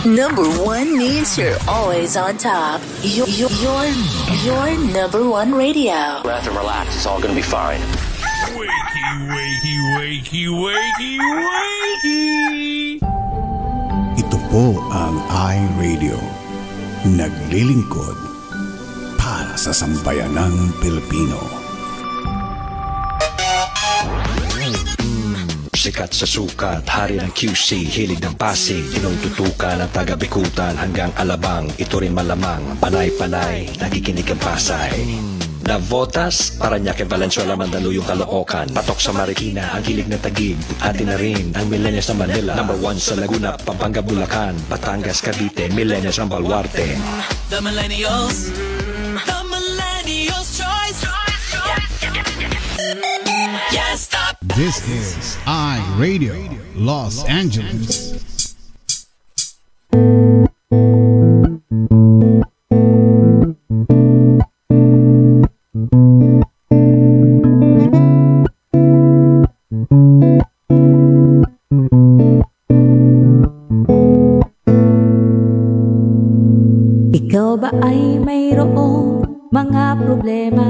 Number one means you're always on top. Your number one radio. Breath and relax. It's all gonna be fine. Wakey, wakey, wakey, wakey, wakey. Ito po ang iRadio. Naglilingkod para sa sambayanang Pilipino. Sikat sa sukat, hari ng QC, hilig ng Pasig, tinututukan ng taga-Bikutan hanggang Alabang, ito rin malamang, panay-panay, nakikinig ang Pasay. Navotas, Parañaque, Valenzuela, Mandaluyong, Caloocan, patok sa Marikina, ang hilig ng Taguig, atin na rin ang millennials ng Manila, number 1 sa Laguna, Pampanga, Bulacan, Batangas, Cavite, millennials ng Baluarte. The millennials choice. Yes, stop. This is iRadio Los Angeles. Ikaw ba ay mayroong mga problema?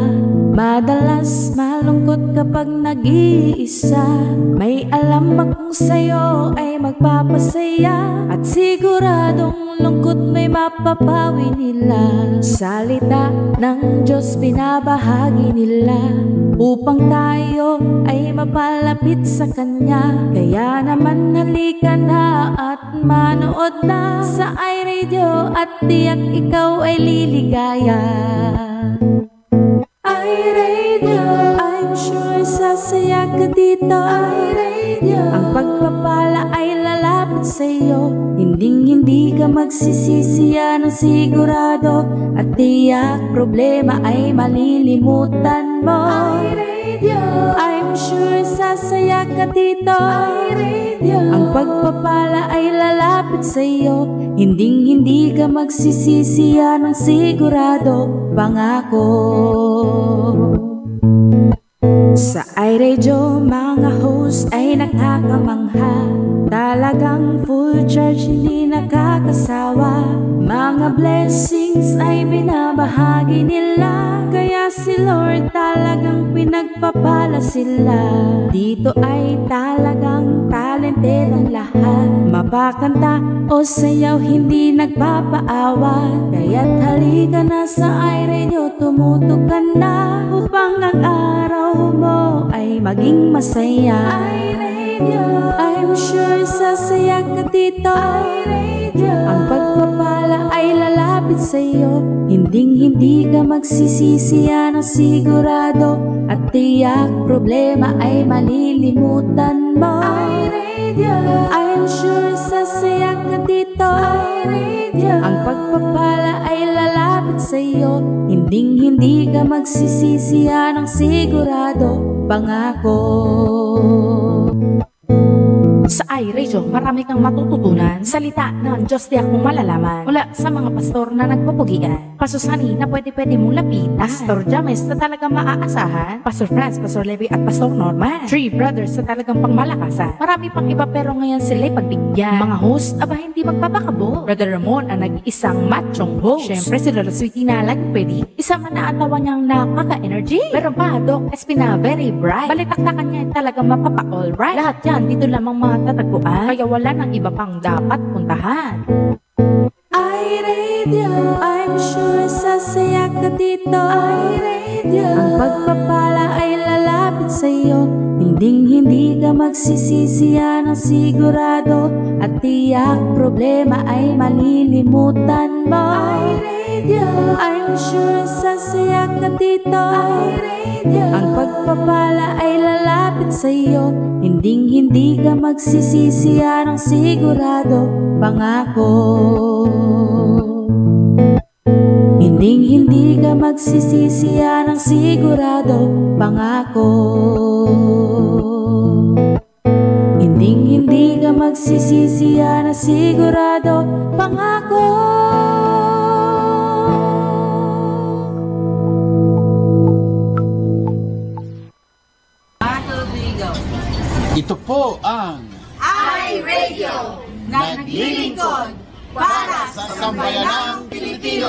Madalas malungkot kapag nag-iisa. May alam ba kung sa'yo ay magpapasaya? At siguradong lungkot may mapapawi nila. Salita ng Diyos binabahagi nila upang tayo ay mapalapit sa Kanya. Kaya naman halika na at manood na sa iRadio at tiyak ikaw ay liligaya. iRadio, I'm sure sasaya ka dito. iRadio, ang pagpapala ay lalapit sa'yo. Hindi ka magsisisi yan ang sigurado. At tiyak problema ay malilimutan mo. iRadio, I'm sure sasaya ka dito. iRadio, ang pagpapala ay lalapit sa'yo. Hindi ka magsisisi yan ang sigurado. Pangako. Sa iRadio, mga host ay nakakamangha. Talagang full charge, hindi nakakasawa. Mga blessings ay binabahagi nila. Kaya si Lord talagang pinagpapala sila. Dito ay talagang talented ang lahat. Mapakanta o sayaw, hindi nagpapaawa. Kaya't halika na sa iRadio, tumutok ka na upang ang araw mo ay maging masaya. iRadio, I'm sure sasaya ka dito. iRadio, ang pagpapala ay lalapit sa'yo. Hindi ka magsisisi yan ang sigurado. At tiyak problema ay malilimutan mo. iRadio, I'm sure sasaya ka dito. iRadio, ang pagpapala ay lalapit sa'yo. Hindi ka magsisisi yan ang sigurado. Pangako. Sa iRadio, marami kang matututunan. Salita ng Diyos tiyak mong malalaman. Mula sa mga pastor na nagpapugian, Pastor Sunny na pwede mong lapitan, Pastor James na talagang maaasahan, Pastor Franz, Pastor Levi at Pastor Norman, 3 brothers na talagang pangmalakasan. Marami pang iba pero ngayon sila'y pagbigyan. Mga host, aba hindi magpapakabo. Brother Ramon ang nag-iisang machong host. Siyempre si Lola Sweetie na laging pwede. Isa man na atawa niyang nakaka-energy. Meron pa, Doc Espina, very bright. Balitaktakan niya talagang mapapa-alright. Lahat yan, dito lamang matatagpuan. Kaya wala nang iba pang dapat puntahan. iRadio, I'm sure sasaya ka dito. iRadio, ang pagpapala ay lalapit sa'yo. Hindi ka magsisisi yan ang sigurado. At tiyak problema ay malilimutan mo. iRadio, I'm sure sasaya ka dito. iRadio, ang pagpapala ay lalapit sa'yo. Hindi ka magsisisi yan ang sigurado. Pangako. Hindi ka magsisisi yan ang sigurado. Pangako. Hindi ka magsisisi yan ang sigurado. Pangako. Ito po ang iRadio, naglilingkod para sa sambayanang Pilipino.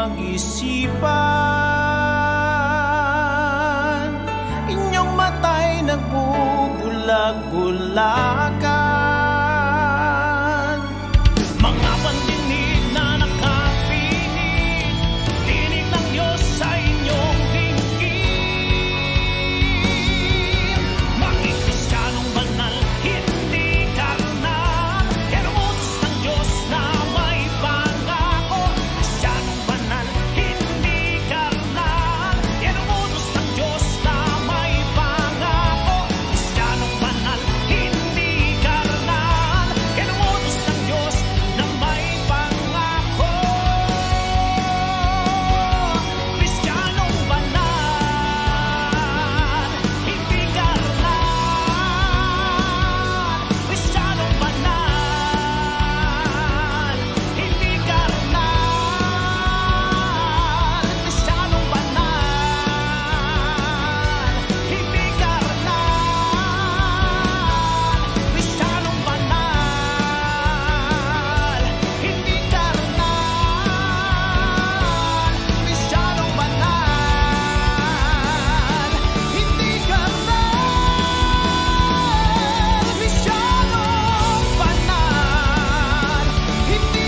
pag-isipan, inyong mata'y nagbubulag-bulagan. Mga pandinig na nakapinig, tinig ng Diyos sa inyong dinggin. Maging Kristiyanong banal, hindi karnal, pero utos ng Diyos na may pangako. Kristiyanong banal, hindi karnal, pero utos ng Diyos na may pangako. Kristiyanong banal, hindi karnal, pero utos ng Diyos na may pangako. Kristiyanong banal, hindi karnal. Kristiyanong banal, hindi karnal. Kristiyanong banal, hindi karnal. Kristiyanong banal, hindi karnal. Kristiyanong banal, hindi karnal. Kristiyanong banal, hindi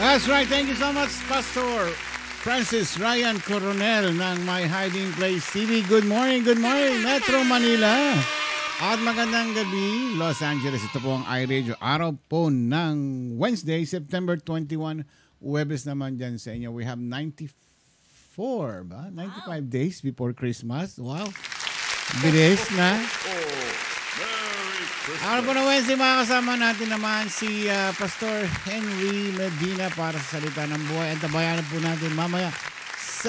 That's right. Thank you so much, Pastor Francis Ryan Coronel ng My Hiding Place TV. Good morning, Metro Manila. At magandang gabi, Los Angeles. Ito po ang iRadio. Araw po ng Wednesday, September 21. Huwebes naman dyan sa inyo. We have 94 ba? 95 days before Christmas. Wow. Bilis na. Araw po ng Wednesday, makakasama natin naman si Pastor Henry Medina para sa salita ng buhay. At tabayanan po natin mamaya 8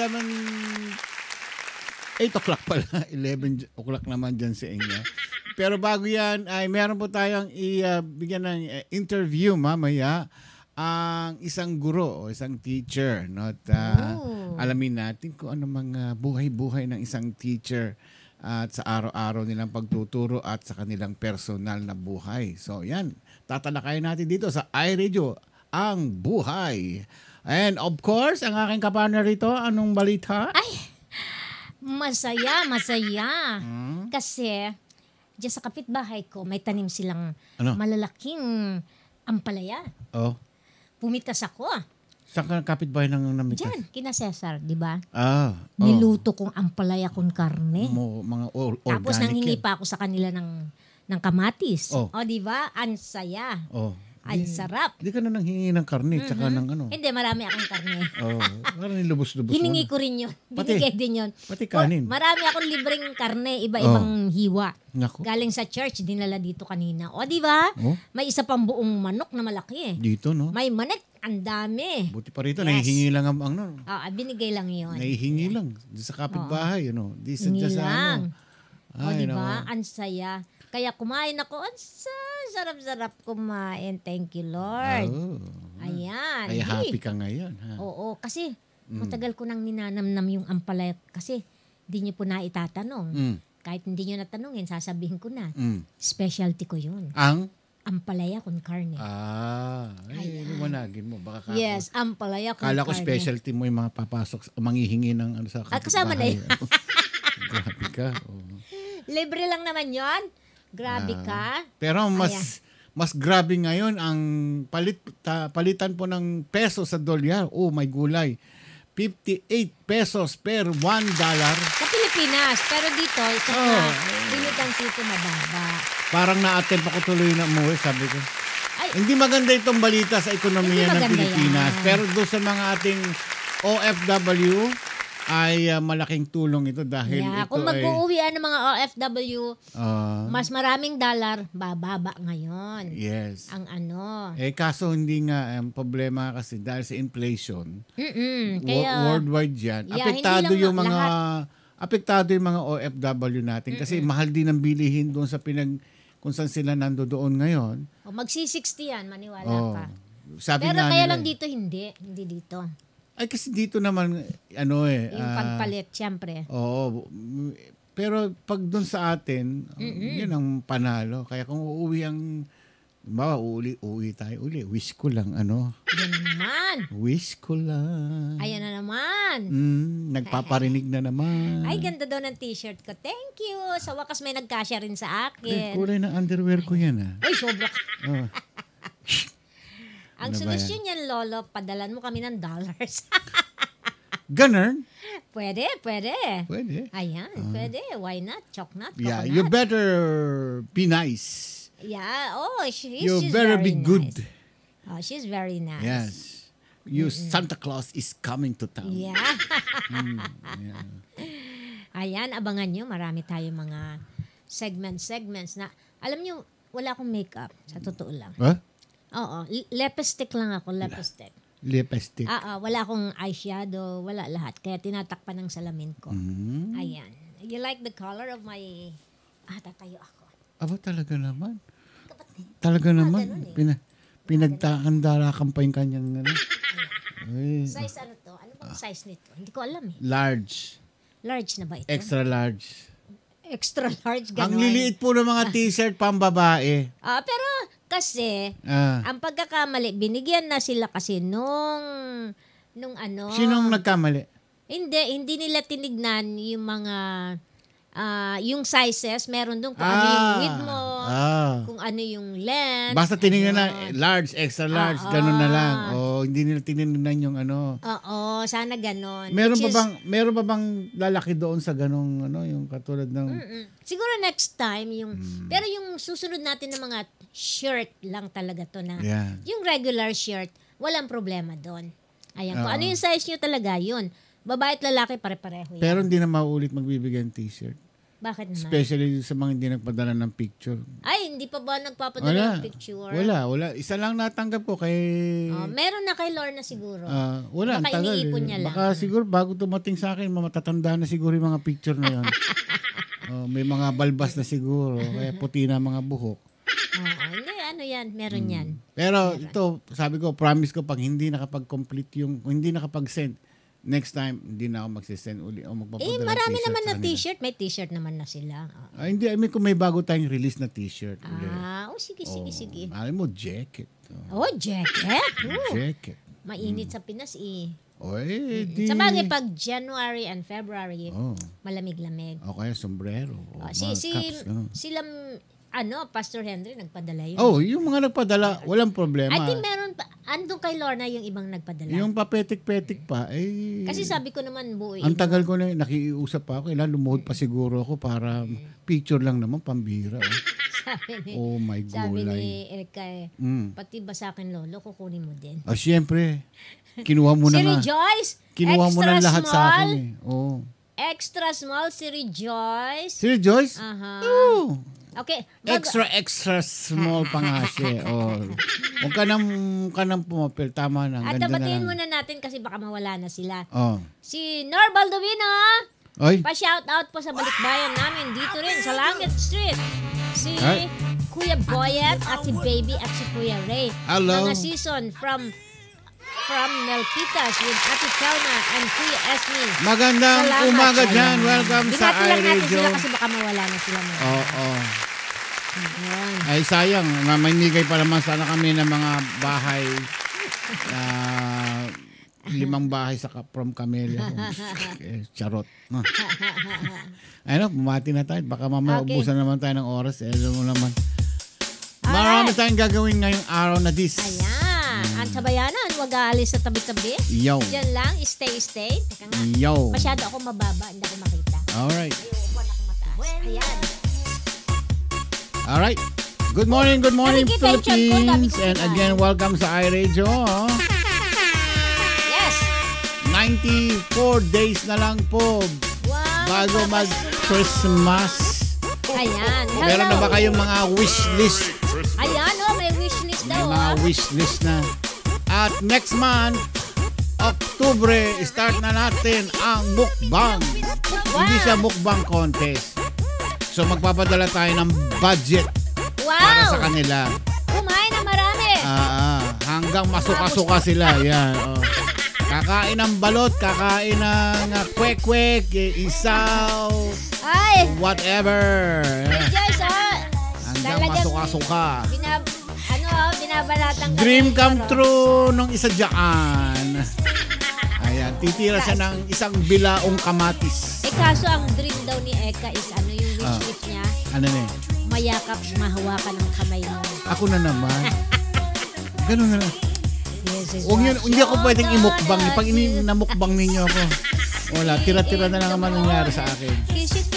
o'clock pala. 11 o'clock naman dyan sa inyo. Pero bago yan, ay meron po tayong bigyan ng interview mamaya ang isang guro o isang teacher. No? At alamin natin kung ano mga buhay-buhay ng isang teacher at sa araw-araw nilang pagtuturo at sa kanilang personal na buhay. So yan, tatalakayin natin dito sa iRadio, ang buhay. And of course, ang aking kapartner rito, anong balita? Ay, masaya. Kasi diyan sa kapitbahay ko, may tanim silang malalaking ampalaya. Oh. Pumitas ako. Saan ka kapitbahay ng namitas? Diyan, kina Cesar, di ba? Oh. Niluto kong ampalaya kung karne. Mga organic. Tapos nanghingi pa ako sa kanila ng kamatis. Oh. O, di ba? Ang saya. Oh. Ang sarap. Hindi ka na nanghingi ng karne tsaka ng ano. Hindi, marami akong karne. Oh, parang nilubos-lubos. Hiningi ko rin yun. Binigay din yun. Pati kanin. Marami akong libreng karne, iba-ibang hiwa. Naku. Galing sa church, dinala dito kanina. O, di ba? Oh. May isa pang buong manok na malaki. Dito, no? May manik, ang dami. Buti pa rito, nahihingi lang ang ano. Binigay lang yun. Nahihingi lang. Sa kapitbahay, ano. Di sa Hingi sa lang. ano. O, di ba? Ang saya. Kaya kumain ako. Ang sarap-sarap kumain. Thank you, Lord. Oh. Ayan. Kaya happy ka ngayon. Ha? Oo. Kasi matagal ko nang ninanamnam yung ampalaya. Kasi hindi niyo po na itatanong. Kahit hindi niyo natanongin, sasabihin ko na. Specialty ko yun. Ang? Ampalaya con carne. Lumanagin mo. Baka Yes, ampalaya con carne. Kala ko carne. specialty mo yung mga papasok, manghihingi ng ano sa kapitbahay. Kasama na yun. Grabe ka. Oh. Libre lang naman yon. Grabe ka. Pero mas grabe ngayon ang palitan po ng peso sa dolyar. Oh, may gulay. 58 pesos per $1. Sa Pilipinas. Pero dito, sa Pilipinas dito mababa. Parang na-attempt ako tuloy na umuwi, sabi ko. Hindi maganda itong balita sa ekonomiya ng Pilipinas. Yan. Pero doon sa mga ating OFW, ay malaking tulong ito dahil ito kung mag-uuwian ng mga OFW, mas maraming dollar, bababa ngayon. Yes. Ang ano. Kaso hindi nga, problema kasi dahil sa inflation, kaya, worldwide yan, apektado yung mga OFW natin kasi mahal din ang bilihin doon sa kung saan sila nandoon ngayon. Magsi-60 yan, maniwala ka. Sabi pero nga kaya nila, lang dito hindi dito. Ay, kasi dito naman, yung pagpalit, syempre. Oo. Pero pag doon sa atin, yun ang panalo. Kaya kung uuwi tayo uli. Wish ko lang, Yan naman. Wish ko lang. Ayan na naman. Nagpaparinig na naman. Ay, ganda daw ng t-shirt ko. Thank you. Sa wakas may nagkasya rin sa akin. Kulay ng underwear ko yan, Ay, sobra. Ang Ano ba solusyon yan, Lolo, padalan mo kami ng dollars. Ganun? Pwede. Ayan, pwede. Why not? Choknut, coconut. You better be nice. Yeah, she's better very be good. Nice. Oh, she's very nice. Yes. Santa Claus is coming to town. Yeah. Ayan, abangan nyo. Marami tayong mga segments na, alam nyo, wala akong makeup. Sa totoo lang. Huh? Oo, lipstick lang ako, lipstick. Lipstick. Wala akong eyeshadow, wala lahat. Kaya tinatakpan ng salamin ko. Ayan. You like the color of my... tatayo ako. Aba, talaga naman. Talaga naman. Pinagtakandarakan pa yung kanyang... Size ano to? Ano bang size nito? Hindi ko alam Large. Large na ba ito? Extra large. Extra large, gano'n. Ang liliit po ng mga t-shirt pambabae. Pero kasi, ang pagkakamali, binigyan na sila kasi nung ano. Sinong nagkamali? Hindi nila tinignan yung mga yung sizes, meron doon kung ano yung width mo, kung ano yung length. Basta tinignan na large, extra large, ganun na lang. O hindi nila tinignan yung ano. Oo, sana ganun. Meron pa bang lalaki doon sa ganung ano, yung katulad ng siguro next time yung pero yung susunod natin ng mga shirt lang talaga to na. Yung regular shirt, walang problema doon. Ayan, kung ano yung size nyo talaga, yun. Babae at lalaki, pare-pareho yan. Pero hindi na maulit magbibigay ng t-shirt. Bakit naman? Especially sa mga hindi nagpadala ng picture. Ay, hindi pa ba nagpapadala ng picture? Wala. Isa lang natanggap ko kay... meron na kay Lorna siguro. Wala, ang tagal. Niya lang. Baka siguro bago tumating sa akin, matatanda na siguro yung mga picture na yun. May mga balbas na siguro. Kaya puti na mga buhok. Hindi, ano yan, meron yan. Pero ito, sabi ko, promise ko, pag hindi nakapag-complete hindi nakapag-send, next time, hindi na ako magsisend uli o magpapadala marami t-shirt naman na t-shirt. May t-shirt naman na sila. Hindi, I mean kung may bago tayong release na t-shirt. Sige. Alam mo, jacket. Jacket? Jacket. Mainit sa Pinas di... Sa bagay, pag January and February, malamig-lamig. O kaya sombrero. Sila, Pastor Henry, nagpadala yun. Yung mga nagpadala, walang problema. I think meron pa, andun kay Lorna yung ibang nagpadala. Yung papetik-petik pa, kasi sabi ko naman, ang tagal ko na, nakiusap pa ako, lumuhod pa siguro ako para picture lang naman, pambira. Oh my God. Sabi ni Erika, pati ba sa akin, Lolo, kukunin mo din. Siyempre, kinuha mo na nga. Si Rejoice, kinuha mo na lahat sa akin Extra small, si Rejoice. Si Rejoice? Okay. Extra small pa nga siya. Huwag ka nang pumapil. Tama na. At tabatiin muna natin kasi baka mawala na sila. Si Nor Baldovino. Pa-shout out po sa balikbayan namin dito rin sa Langit Street. Si Kuya Boyet at si Baby at si Kuya Ray. Hello. Mga season from Melpitas with Ate Chauna and Kuya Esme. Magandang umaga dyan. Welcome sa iRadio. Binati lang natin sila kasi baka mawala na sila. Ay sayang, maminigay pa naman sana kami ng mga bahay, 5 bahay from Camellia. Charot. Bumati na tayo. Baka mamaya ubusan naman tayo ng oras. Alam mo naman. Marami tayong gagawin ngayong araw na this. Ang sabayanan, huwag aalis sa tabi-tabi. Diyan lang, stay. Teka nga. Masyado ako mababa, hindi ako makita. Alright. Ayoko na ako mataas. Ayan. Alright. Good morning, Philippines. And again, welcome sa iRadio. Yes. 94 days na lang po. Bago mag-Christmas. Ayan. Hello. Meron na ba kayong mga wish list? Ayan, may wish list daw. May mga wish list na. At next month, Oktubre, start na natin ang mukbang. Hindi siya mukbang contest. So magpapadala tayo ng budget para sa kanila. Kumain na marami. Hanggang masuka-suka sila. Yan. Kakain ng balot, kakain ng kwek-kwek, isaw, whatever. Hanggang masuka-suka. Binabalatan ka. Dream come true nung isa dyan. Ayan, titira siya ng isang bilaong kamatis. Kaso ang dream daw ni Eka is yung wish list niya. Ano na Mayakap, mahawakan ng kamay mo. Ako na naman. Ganun na lang. Hindi ako pwedeng imukbang. Pag namukbang ninyo ako, wala, tira-tira na lang naman nangyari sa akin. Kiss it.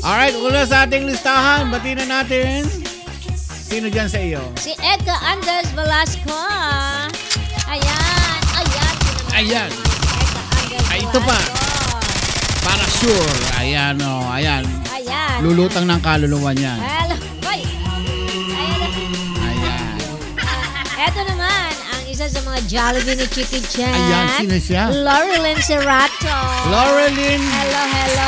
Alright, una sa ating listahan, batiin na natin. Sino dyan sa iyo? Si Eka Andres Velasco. Ayan. Ay, ito pa. Para sure. Ayan. Lulutang ng kaluluwa niyan. Ayan. Eto naman, ang isa sa mga Jollibee ni Chicky Chan. Ayan, sino siya? Laurelyn Serrato. Laurelyn. Hello.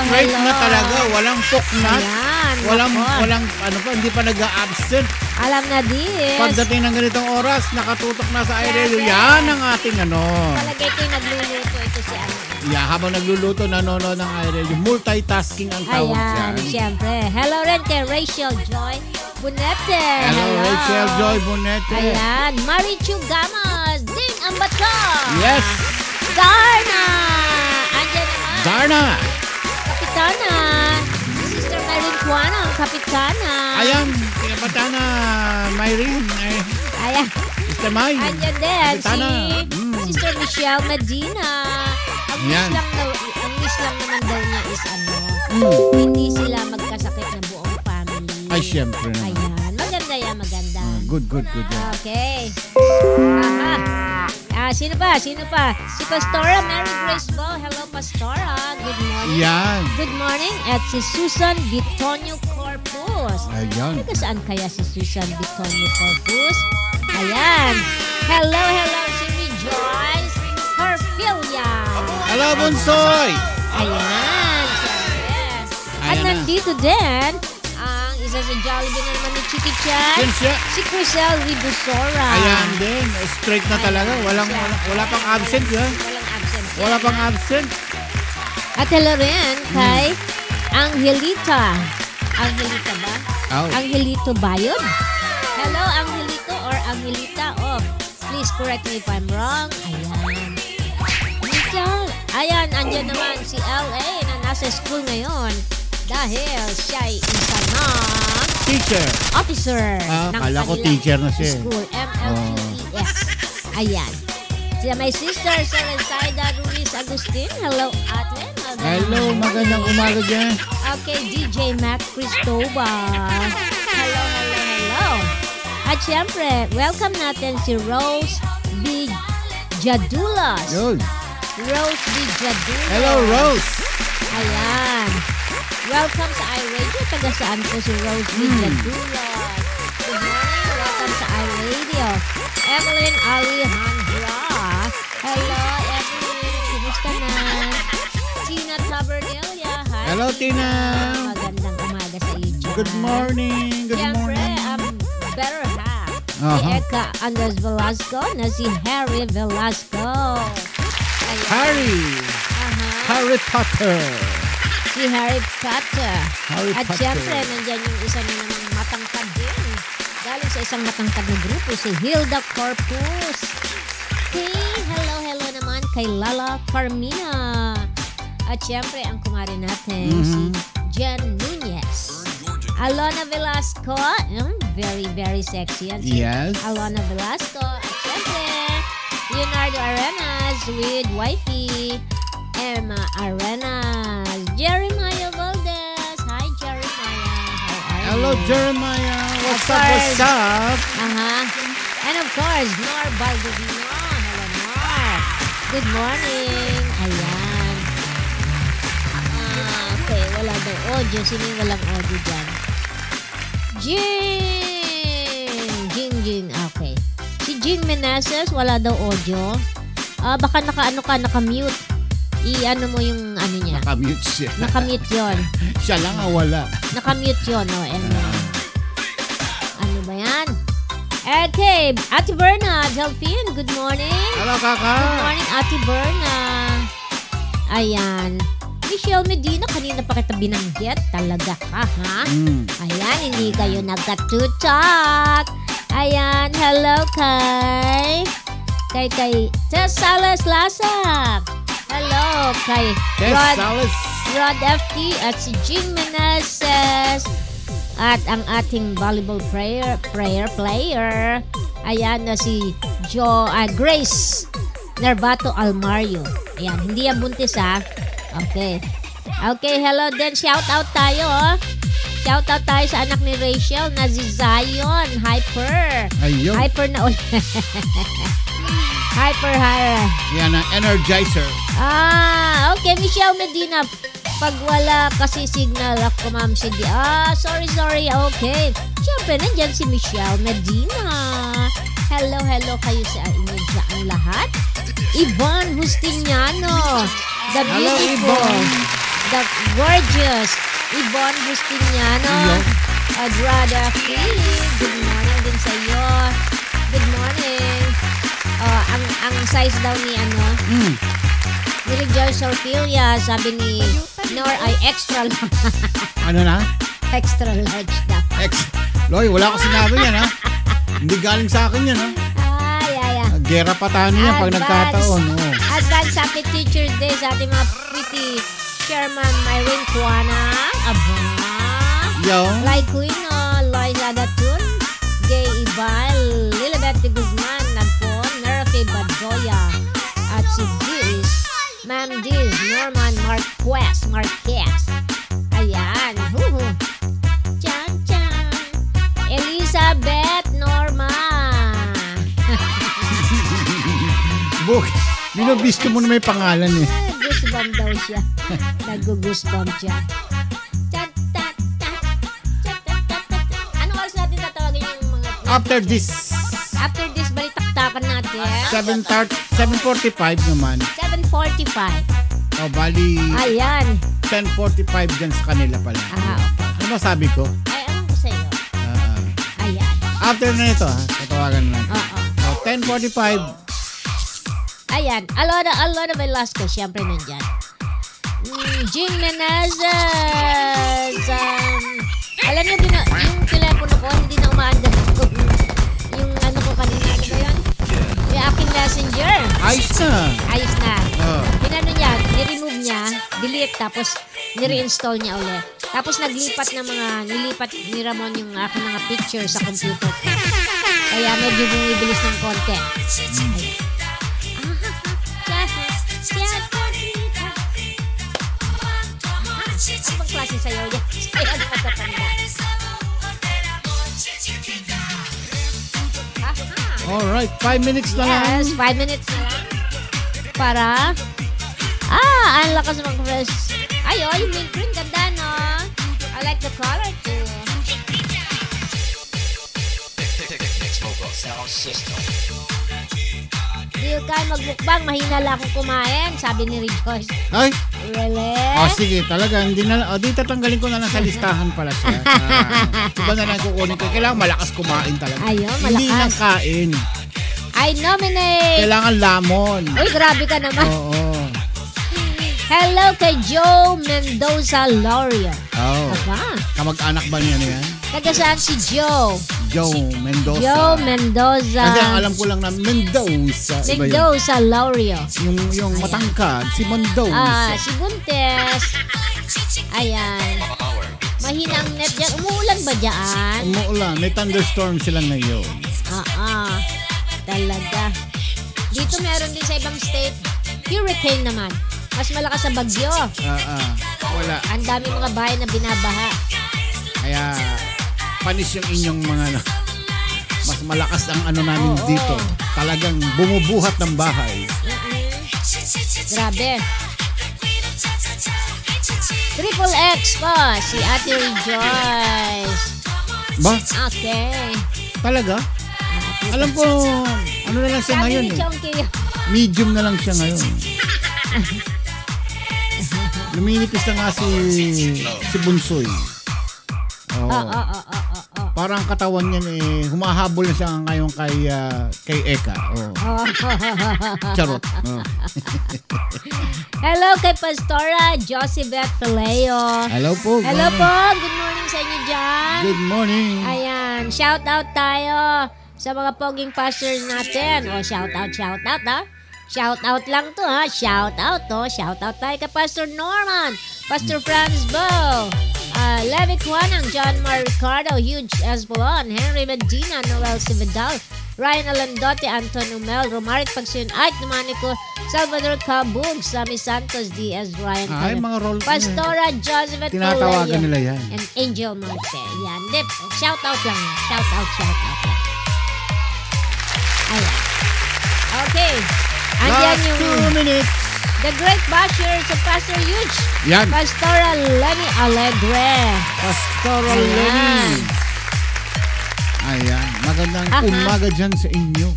Straight na talaga. Walang poknat. Ayan. Walang, hindi pa nag-absent. Alam na this. Pagdating ng ganitong oras, nakatutok na sa iRadio. Yan ang ating Palagay ko'y nagluluto ito si habang nagluluto, nanonood ng iRadio. Multitasking ang tawag dyan. Siyempre. Hello rin kay Rachel Joy Bonete. Hello. Rachel Joy Bonete. Ayan. Marichu Gamas. Ding Ambato. Yes. Darna. Andiyan naman. Darna. Kapitana. Tuana, ang kapitana. Ayan, kapitana Myrene. Ayan. Mr. May. Andyan din kapitana. si Sister Michelle Medina. Ang wish lang naman daw niya is hindi sila magkasakit na buong family. Ay, syempre naman. Ayan, maganda yan, maganda. Good. Okay. Sino pa? Si Pastora Mary Grace Bo. Hello, Pastora. Good morning. Yan. Good morning. At si Susan Bitonio Corpus. Ayan. Taga saan kaya si Susan Bitonio Corpus? Ayan. Hello, si Rejoice Herfilia. Hello, Bunsoy. Ayan. Yes. At nandito din ang isa sa Jollibee na naman ni Chiki Chan. Si Crisel Ribusora. Ayan din. Straight na talaga. Wala pang absent. Wala pang absent. At hello rin kay Angelita. Angelita ba? Oh. Angelito Bayod? Hello, Angelito or Angelita? Oh, please correct me if I'm wrong. Ayan, andyan naman si LA na nasa school ngayon dahil siya ay isa ng teacher. Officer. Ng kala ko teacher na siya. School, MLTES. Ayan. Siya my sister, Celestida Ruiz Agustin. Hello, ate. Hello, magandang umaga dyan. Okay, DJ Mac Cristobal. Hello. At syempre, welcome natin si Rose B. Jadulas. Good. Rose B. Jadulas. Hello, Rose. Ayan. Welcome sa iRadio. Taga saan po si Rose B. Jadulas? Good morning. Welcome sa iRadio. Evelyn Alejandra. Hello, Evelyn. Kumusta na? Tina Tabernilla. Hi. Hello, Tina. Magandang umaga sa iyo dyan. Good morning. Siyempre, better half. Si Eka Andres Velasco na si Harry Velasco. Harry Potter. Si Harry Potter. At Potter. syempre, nandyan yung isa na namang matangkad din. Galing sa isang matangkad na grupo, si Hilda Corpus. Okay, hello naman kay Lala Carmina. At syempre, ang kumari natin, si Jen Nunez. Alona Velasco, very, very sexy. Yes. Alona Velasco. At syempre, Leonardo Arenas with wifey Emma Arenas. Jeremiah Valdez. Hi, Jeremiah. How are you? Hello, Jeremiah. What's up? And of course, Nor Baldovino. Hello, Nor. Good morning. Ayan. Okay, wala daw audio. Sino yung walang audio dyan? Jing. Okay. Si Jing Meneses, wala daw audio. Baka naka-mute. I-ano mo yung ano niya. Naka-mute siya. Naka-mute yun. Siya lang ang wala. Naka-mute yun. Ano ba yan? Okay. Ate Berna, Delphine, good morning. Hello, Kaka. Good morning, Ate Berna. Ayan. Michelle Medina, kanina pa kita binanggit. Talaga ka, ha? Ayan, hindi kayo nagkatutak. Ayan, hello kay Tess Salas Lasak. Hello kay Rod FT at si Jing Meneses at ang ating volleyball player. Ayan na si Grace Nervato Almario. Ayan, hindi yan buntis ha. Okay, hello din. Shout out tayo. Shout out tayo sa anak ni Rachel na si Zion Hyper. Ayun. Hyper na ulit. Hyper. Yan ang energizer. Okay. Michelle Medina. Pag wala kasi signal ako, ma'am, sige. Sorry. Okay. Siyempre, nandyan si Michelle Medina. Hello kayo sa inyo dyan lahat. Yvonne Justiniano. The beautiful. The gorgeous. Yvonne Justiniano. Adrada Philip. Good morning din sa iyo. Good morning. Ang size daw ni ni Rejoice Ophelia, sabi ni Nor ay extra large. Ano na? Extra large daw. Loy, wala ko sinabi yan ha. Hindi galing sa akin yan ha. Gera patani yan pag nagkataon. Advance Happy Teacher's Day sa ating mga pretty Chairman Myrene Tuana. Yo. Lai Quino, Loisa Datun, Gay Ibal, Lilibet de Guzman, Nagpon, Nerfe Badjoya, at si Diz, Ma'am Diz, Norman Marquez. Ayan. Chan, chan. Elizabeth Norma. Buk, binubisto mo na may pangalan eh. Goosebump daw siya. Nag-goosebump siya. Ano oras natin tatawagin yung mga... After this, balitaktakan natin. 7:45 naman. 7:45. Oh, bali, Ayan. 10:45 dyan sa kanila pala. Okay. Ano masabi ko? Ay, anong ko sa'yo? Ayan. After na ito, tatawagan na natin. So, 10:45. Ayan. Alona Velasco, siyempre nandyan. Jean Menezes. Alam niyo, yung telepono ko, hindi na umaandar. Yung ano ko kanina, ano ba yun? Yung aking messenger. Ayos na. Pinano niya, ni-remove niya, delete, tapos ni-reinstall niya ulit. Tapos nilipat ni Ramon yung aking mga pictures sa computer ko. Kaya medyo bumibilis ng konti. Ano bang klase sa'yo yan? Sa'yo ano matatanda? Alright, 5 minutes na lang. Yes, 5 minutes na lang. Para, ang lakas ng press. Ay, yung mint print, ganda, no? I like the color, too. Di kaya magmukbang, mahina lang akong kumain, sabi ni Rejoice. Ay? Really? Sige, talaga. Di tatanggalin ko na lang sa listahan pala siya. Iba na lang kukunin ko. Kailangan malakas kumain talaga. Ayun, malakas. Hindi lang kain. I nominate. Kailangan lamon. Uy, grabe ka naman. Oo. Hello kay Joe Mendoza Loria. Aba. Kamag-anak ba niya yan? Taga saan si Joe? Joe Mendoza. Joe Mendoza. Kasi ang alam ko lang na Mendoza. Mendoza Loria. Yung matangkad, si Mendoza. Si Buntes. Ayan. Mahina ang net dyan. Umuulan ba dyan? Umuulan. May thunderstorm sila ngayon. Talaga. Dito meron din sa ibang state. Hurricane naman. Mas malakas sa bagyo. Wala. Ang dami mga bahay na binabaha. Kaya, panis yung inyong mga mas malakas ang ano namin dito. Talagang bumubuhat ng bahay. Grabe. Triple X po, si Ate Rejoice. Ba? Okay. Talaga? Alam ko, ano na lang siya ngayon eh. Medium na lang siya ngayon. Luminipis na nga si Bunsoy. Parang katawan niya humahabol na siya ngayon kay Eka. Charot. Hello kay Pastora Josibeth Fileo. Hello po. Hello po. Good morning sa inyo dyan. Good morning. Ayan. Shout out tayo sa mga poging pastors natin. Shout out ha. Shout out lang to ha. Shout out tayo kay Pastor Norman, Pastor Franz Bo, Levi Quanang, John Mar Ricardo, Huge Esbolon, Henry Medina, Noel Cividal, Ryan Alandote, Anton Umel, Romaric Pagsun, Ike Numanico, Salvador Cabug, Sammy Santos, D.S. Ryan Ay, mga role Pastora Joseph tinatawagan nila yan. and Angel Monte. Yan. Shout out lang. Shout out lang. Ayan. Okay. Andiyan Last yung 2 minutes. The Great Basher sa Pastor Huge. Yan. Pastora Lenny Alegre. Pastora Lenny. Ayan. Magandang umaga dyan sa inyo.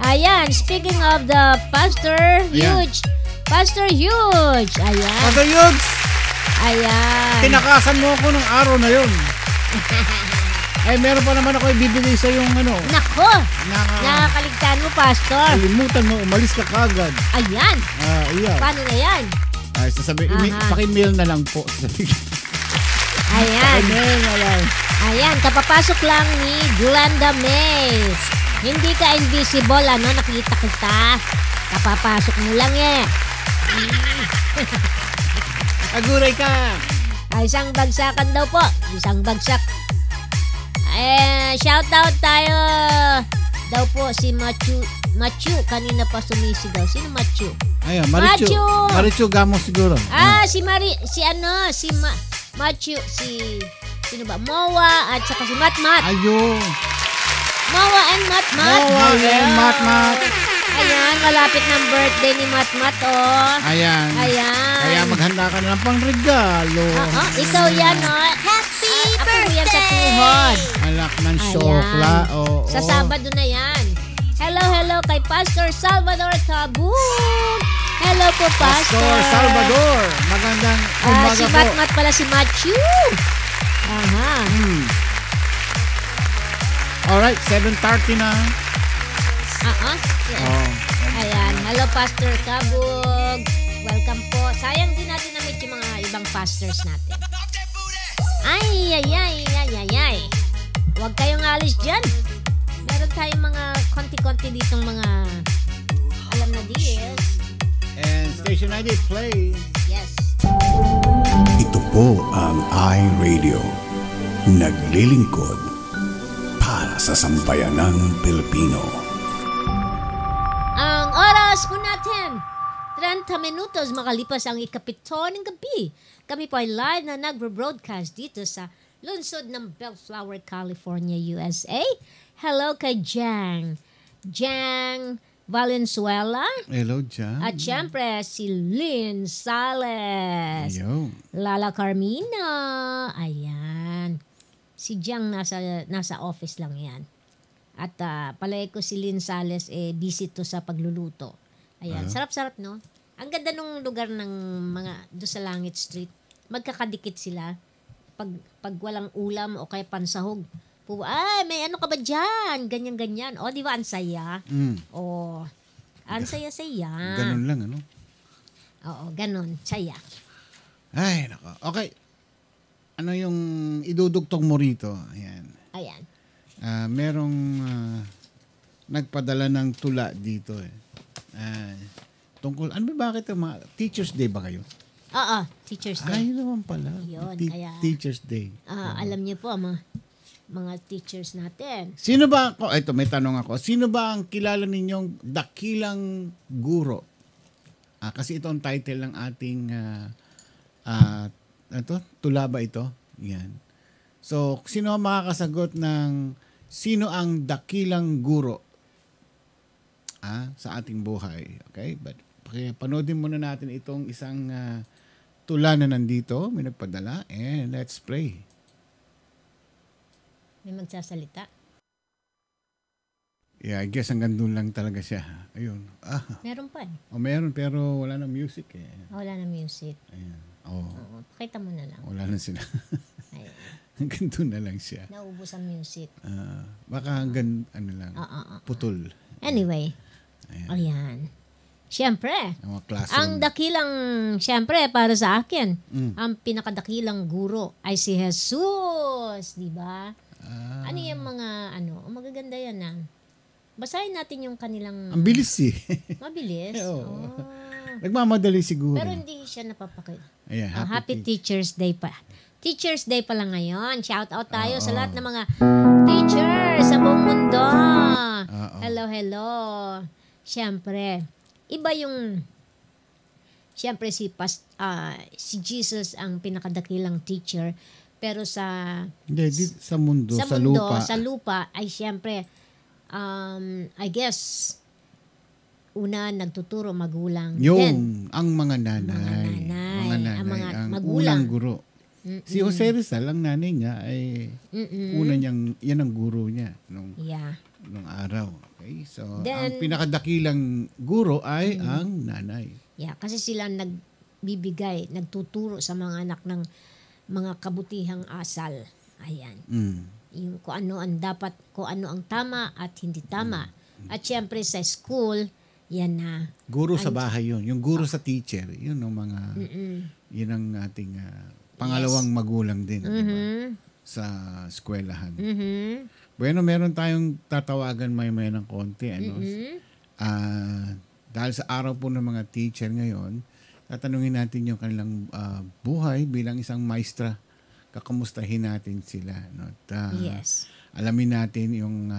Ayan. Speaking of the Pastor Huge. Pastor Huge. Ayan. Pastor Huge. Ayan. Tinakasan mo ako ng araw na yun. Meron pa naman ako ibibigay sa yung ano. Nako! Nakakaligtaan mo, Pastor. Kalimutan mo, umalis ka kagad. Ayan. Iyan. Paano na yan? Paki-mail na lang po. Ayan. Paki-mail na lang. Ayan, kapapasok lang ni Glenda May. Hindi ka invisible, nakita kita. Kapapasok mo lang eh. Aguray ka. Isang bagsakan daw po. Isang bagsak. Shout out tayo daw po si Machu. Kanina pa sumisigaw. Sino Machu? Ayan, Marichu Gamos siguro. Si Machu, sino ba? Moa at saka si Matmat. Ayun. Moa and Matmat. Ayan, malapit ng birthday ni Matmat, oh. Ayan. Kaya maghanda ka na ng pangregalo. Ikaw yan, oh. Happy Ako yan sa tuhod. Alak ng sokla. Sa Sabado na yan. Hello kay Pastor Salvador Cabug. Hello po, Pastor Salvador. Magandang umaga si po. Matmat pala si Machu. Aha. Alright, 7:30 na. Ayan. Hello, Pastor Cabug. Welcome po. Sayang din natin na-meet yung mga ibang pastors natin. Ay. Huwag kayong alis dyan. Meron tayong mga konti-konti ditong mga alam na deals. And station ID, play. Yes. Ito po ang iRadio. Naglilingkod para sa sambayanang Pilipino. Ang oras po natin, 30 minutos makalipas ang ikapito ng gabi. Kami po ay live na nagbo-broadcast dito sa lungsod ng Bellflower, California, USA. Hello kay Jang Valenzuela. Hello, Jang. At syempre, si Lynn Sales. Yo. Lala Carmina. Ayan. Si Jang nasa office lang yan. At palay ko si Lynn Sales busy to sa pagluluto. Ayan. Sarap-sarap, no? Ang ganda nung lugar ng mga do sa Langit Street. Magkakadikit sila. Pag walang ulam o kaya pansahog. May ano ka ba dyan? Ganyan-ganyan. O, di ba? Ang saya. O, ang saya-saya. Ganun lang, ano? Oo, ganun. Saya. Ay, nako. Okay. Ano yung idudugtong mo rito? Ayan. Merong nagpadala ng tula dito tungkol, bakit mga Teacher's Day ba kayo? Oo, Teacher's Day. Yun naman pala. Yun, kaya Teacher's Day. Alam niyo po, mga teachers natin. Sino ba, ito may tanong ako, sino ba ang kilala ninyong dakilang guro? Kasi ito ang title ng ating tula ba ito? Yan. So, sino ang makakasagot ng sino ang dakilang guro sa ating buhay? Okay? But panoodin muna natin itong isang tula na nandito. May nagpadala. And let's pray. May magsasalita. Yeah, I guess hanggang doon lang talaga siya. Ayun. Meron pa meron pero wala na music Wala na music. Ayan. Pakita mo na lang. Wala na sila. Hanggang doon na lang siya. Naubos ang music. Baka hanggang putol. Anyway. Ayan. Siyempre, ang dakilang, siyempre, para sa akin, ang pinakadakilang guro ay si Jesus. Diba? Ano yung mga, ang magaganda yan basahin natin yung kanilang... Ang bilis Mabilis? Nagmamadali siguro. Pero hindi siya napapakita. Ayan, happy Teacher's Day pa. Teacher's Day pa lang ngayon. Shout out tayo sa lahat ng mga teachers sa buong mundo. Hello. Siyempre, iba yung... Siyempre, si Jesus ang pinakadakilang teacher. Pero sa mundo, sa lupa ay siyempre I guess una nagtuturo magulang. Ang mga nanay. Ang magulang guro. Si Jose Rizal, ang nanay niya ay yan ang guro niya nung araw. Okay? So ang pinakadakilang guro ay ang nanay. Kasi sila nagbibigay, nagtuturo sa mga anak ng mga kabutihang asal. Ayan. Yung kung ano ang dapat, kung ano ang tama at hindi tama. At syempre sa school, yan na. Guro sa bahay yun. Yung guro sa teacher, yun ang mga, yun ang ating pangalawang magulang din. Diba? Sa eskwelahan. Bueno, meron tayong tatawagan may ng konti. Dahil sa araw po ng mga teacher ngayon, tatanungin natin yung kanilang buhay bilang isang maestra. Kakamustahin natin sila. No? At, yes. Alamin natin yung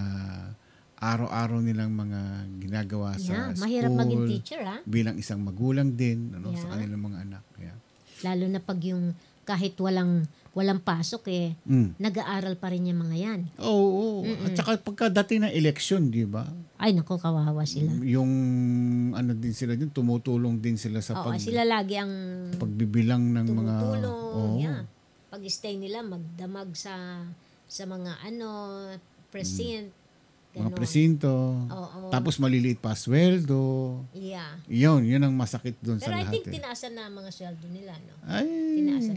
araw-araw nilang mga ginagawa sa school. Mahirap maging teacher, ha? Bilang isang magulang din sa kanilang mga anak. Yeah. Lalo na pag yung kahit walang pasok nag-aaral pa rin yung mga yan. Oo. At saka pagkadating ng eleksyon, di ba? Ay, naku, kawawa sila. Yung din sila din, tumutulong din sila sa sila lagi ang pagbibilang ng mga... Tumutulong, pag-stay nila, magdamag sa mga precinct. Mga presinto. Tapos maliliit pa sweldo. Yeah. Yun ang masakit doon sa lahat. Pero I think tinaasan na mga sweldo nila, no? Ay,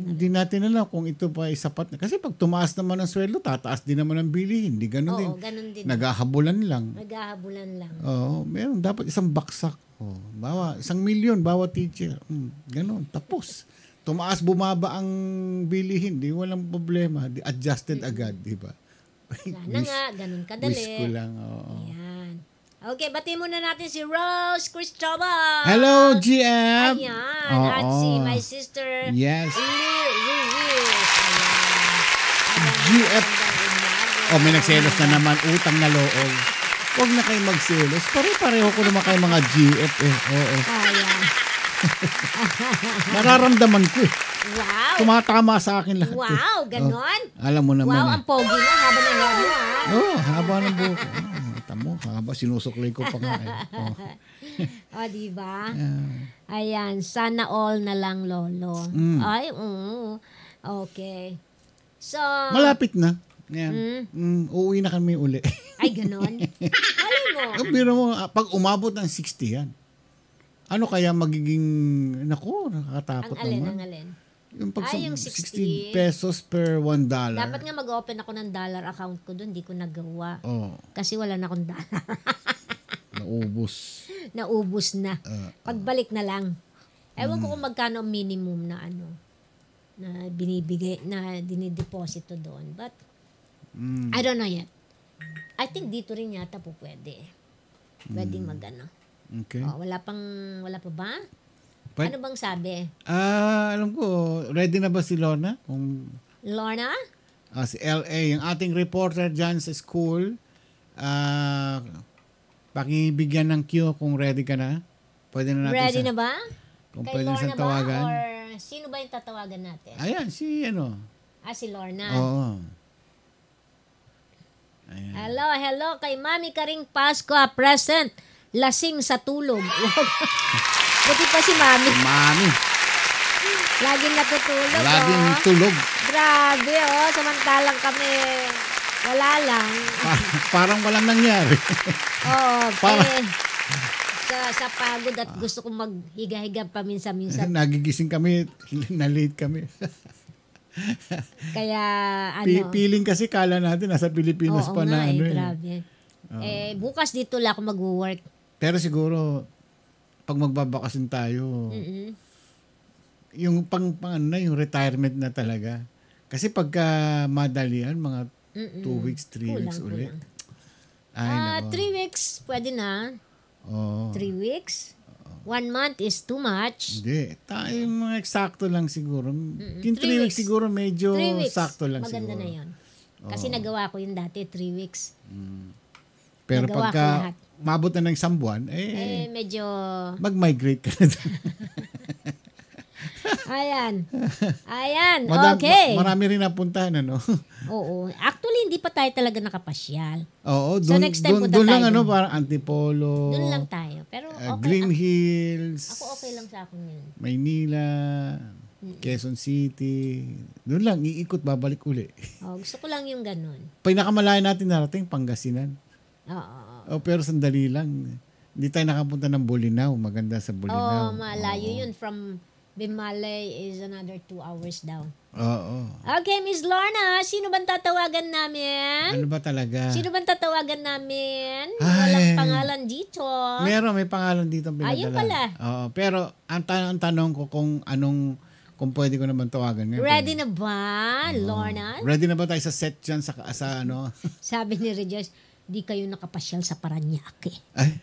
hindi natin alam kung ito pa ay sapat na. Kasi pag tumaas naman ang sweldo, tataas din naman ang bilihin. Hindi ganun din. Ganun din. Naghahabulan lang. Oo, meron dapat isang baksak. $1 million bawat teacher. Ganun, tapos. Tumaas, bumaba ang bilihin. Di walang problema. Adjusted agad, di ba? Wala nga, ganun kadali. Wish ko lang, Yan. Okay, bati muna natin si Rose Cristobal. Hello, GF. Ayan. At si my sister. Yes. Ruiz. GF. May nagselos na naman. Utang na loob. Huwag na kayo magselos. Pare-pareho ko naman kayo mga GF. Ayan. Nararamdaman ko Wow. Tumatama sa akin lahat. Wow, ganon. Alam mo naman. Wow, ang pogi na. Haba ng hair mo, haba ng buhok. Tamo, haba. Sinusuklay ko pa nga. Diba? Ayan, sana all na lang, Lolo. Ay, okay. So, malapit na. Yan. Uuwi na kami uli. Ay, ganon. Alam mo. Biro mo, pag umabot ng 60 yan, ano kaya magiging, nakakatakot naman. Ang alin? Yung pag yung 60 pesos per $1. Dapat nga mag-open ako ng dollar account ko doon, hindi ko nagawa. Kasi wala na akong dollar. Naubos na. Pagbalik na lang. Ewan ko kung magkano ang minimum na na binibigay, na dinideposito doon. But, I don't know yet. I think dito rin yata po pwede. Pwedeng Okay. Wala pa ba? Ano bang sabi? Alam ko, ready na ba si Lorna? Lorna? Si LA, yung ating reporter dyan sa school. Pakibigyan ng cue kung ready ka na. Pwede na natin ready na ba? Kung kay pwede Lorna na tawagan. Ba? Or sino ba yung tatawagan natin? Ayan, si si Lorna. Oo. Ayan. Hello kay Mami Karing Pasko, present. Lasing sa tulog. Buti pa si Mami. Laging natutulog. Laging tulog. Grabe, samantalang kami wala lang. Parang walang nangyari. Okay. Sa pagod at gusto kong maghiga-higa paminsan-minsan. Nagigising kami, na-late kami. Kaya Piling kasi kala natin nasa Pilipinas pa na grabe. Bukas dito lang ako mag-work. Pero siguro pag magbabakasin tayo, yung yung retirement na talaga. Kasi pagka madalian, mga 2 weeks, 3 weeks ulit. 3 weeks, pwede na. 3 weeks? 1 month is too much. Hindi. Tayo mga eksakto lang siguro. Yung 3 weeks siguro medyo sakto lang maganda siguro. Na yun. Kasi nagawa ko yung dati, 3 weeks. Pero pagka mabot na ng 1 buwan, medyo mag-migrate ka na. Ayan, okay. Marami rin napuntahan, Oo. Actually, hindi pa tayo talaga nakapasyal. Oo. So, next time punta tayo. Doon lang, parang Antipolo. Doon lang tayo. Pero okay. Green Hills. Ako okay lang sa akin yun. Maynila. Quezon City. Doon lang, iikot, babalik uli. Gusto ko lang yung ganun. Pinakamalayo natin narating, Pangasinan. Pero sandali lang. Hindi tayo nakapunta ng Bolinao. Maganda sa Bolinao. Malayo yun. From Bimalay is another 2 hours daw. Oo. Okay, Miss Lorna, sino bang tatawagan namin? Ano ba talaga? Sino bang tatawagan namin? Walang pangalan dito. May pangalan dito pinadala. Ayun pala. Oo, pero ang tanong ko kung pwede ko naman tawagan ngayon. Ready na ba, Lorna? Ready na ba tayo sa set dyan sa Sabi ni Rejoice, di kayo nakapasyal sa Paranaque. Ay?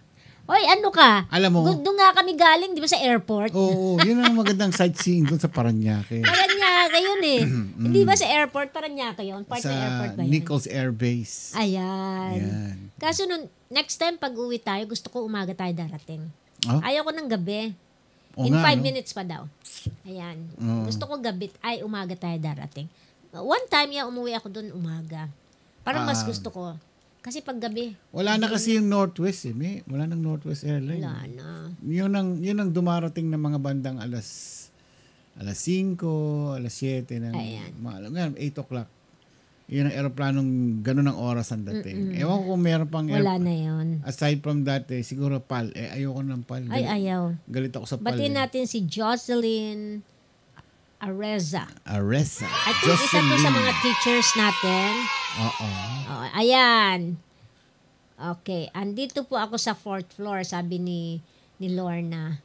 Hoy, ano ka? Alam mo, doon nga kami galing, di ba, sa airport? Oo, yun ang magandang sightseeing doon sa Paranaque. Paranaque yun eh. Hindi ba sa airport, Paranaque yun? Part sa ng airport ba yun? Nichols Air Base. Ayan. Kaso next time pag uwi tayo, gusto ko umaga tayo darating. Oh? Ayaw ko ng gabi. In 5 minutes pa daw. Ayan. Gusto ko gabi, umaga tayo darating. One time, umuwi ako doon umaga. Parang mas gusto ko. Kasi pag gabi. Wala na kasi yung Northwest eh. Wala nang Northwest Airlines. Wala na. Yun ang dumarating na mga bandang alas 5, alas 7 ng ngayon, 8 o'clock. Yun ang aeroplanong ganun ang oras ang dating. Ewan ko kung meron pang wala na yun. Aside from that, siguro PAL. Ayoko ng PAL. Ayaw. Galit ako sa PAL. Batiin natin si Jocelyn Areza. I think isa to sa mga teachers natin. Oo. Ayan. Okay. Andito po ako sa 4th floor, sabi ni Lorna.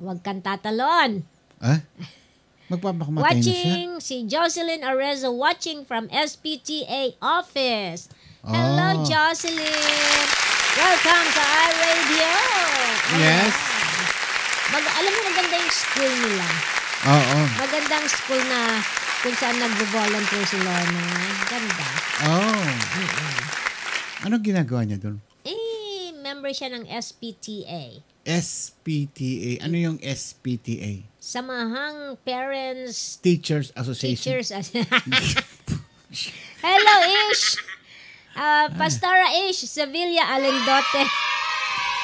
Huwag kang tatalon. Magpapakamatay watching na siya. Si Jocelyn Areza watching from SPTA office. Hello, Jocelyn. Welcome to iRadio. Yes. Alam mo, maganda yung school nila. Oo. Magandang school na kung saan nagbo-volunteer si Lorna. Ganda. Anong ginagawa niya doon? Member siya ng SPTA. SPTA. Ano yung SPTA? Samahang Parents Teachers Association. Hello, Ish! Pastora Ish, Sevilla Alendote.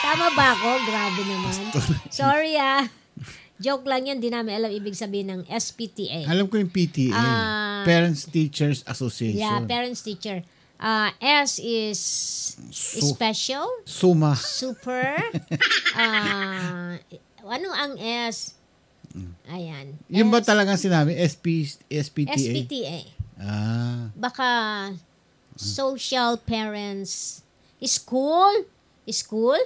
Tama ba ako? Grabe naman. Sorry Joke lang yan, di namin alam ibig sabihin ng SPTA. Alam ko yung PTA. Parents Teachers Association. Yeah, Parents Teacher. S is special. Suma. Super. Ano ang S? Ayan. Yung ba talagang sinabi? SPTA? SPTA. Baka Social Parents School? School?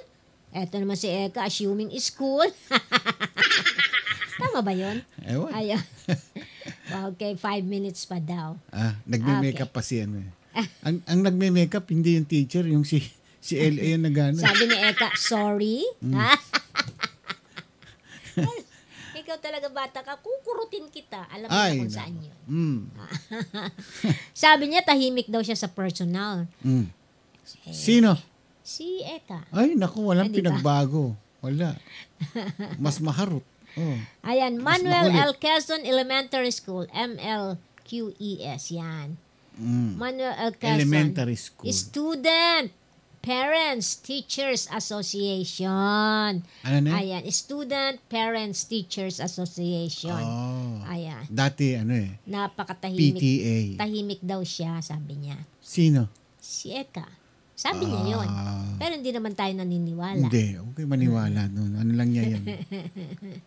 Eto naman si Eka, assuming school. Tama ba yun? Ewan. Ayan. Okay, 5 minutes pa daw. Nagme-makeup pa si ano eh. Ang nagme-makeup, hindi yung teacher, yung si LA yung nagano. Sabi ni Eka, sorry? Ikaw talaga bata ka, kukurutin kita. Alam mo na kung saan yun. Sabi niya, tahimik daw siya sa personal. Sino? Si Eka. Ay, naku, walang pinagbago. Wala. Mas maharot. Ayan, Manuel L. Quezon Elementary School, MLQES, yan. Manuel L. Quezon Elementary School. Student Parents Teachers Association. Ano na? Ayan, Student Parents Teachers Association. Ayan. Dati napakatahimik. PTA. Tahimik daw siya, sabi niya. Sino? Si Eka. Sabi niya yun. Pero hindi naman tayo naniniwala. Hindi. Okay, maniwala nun. Ano lang niya yun?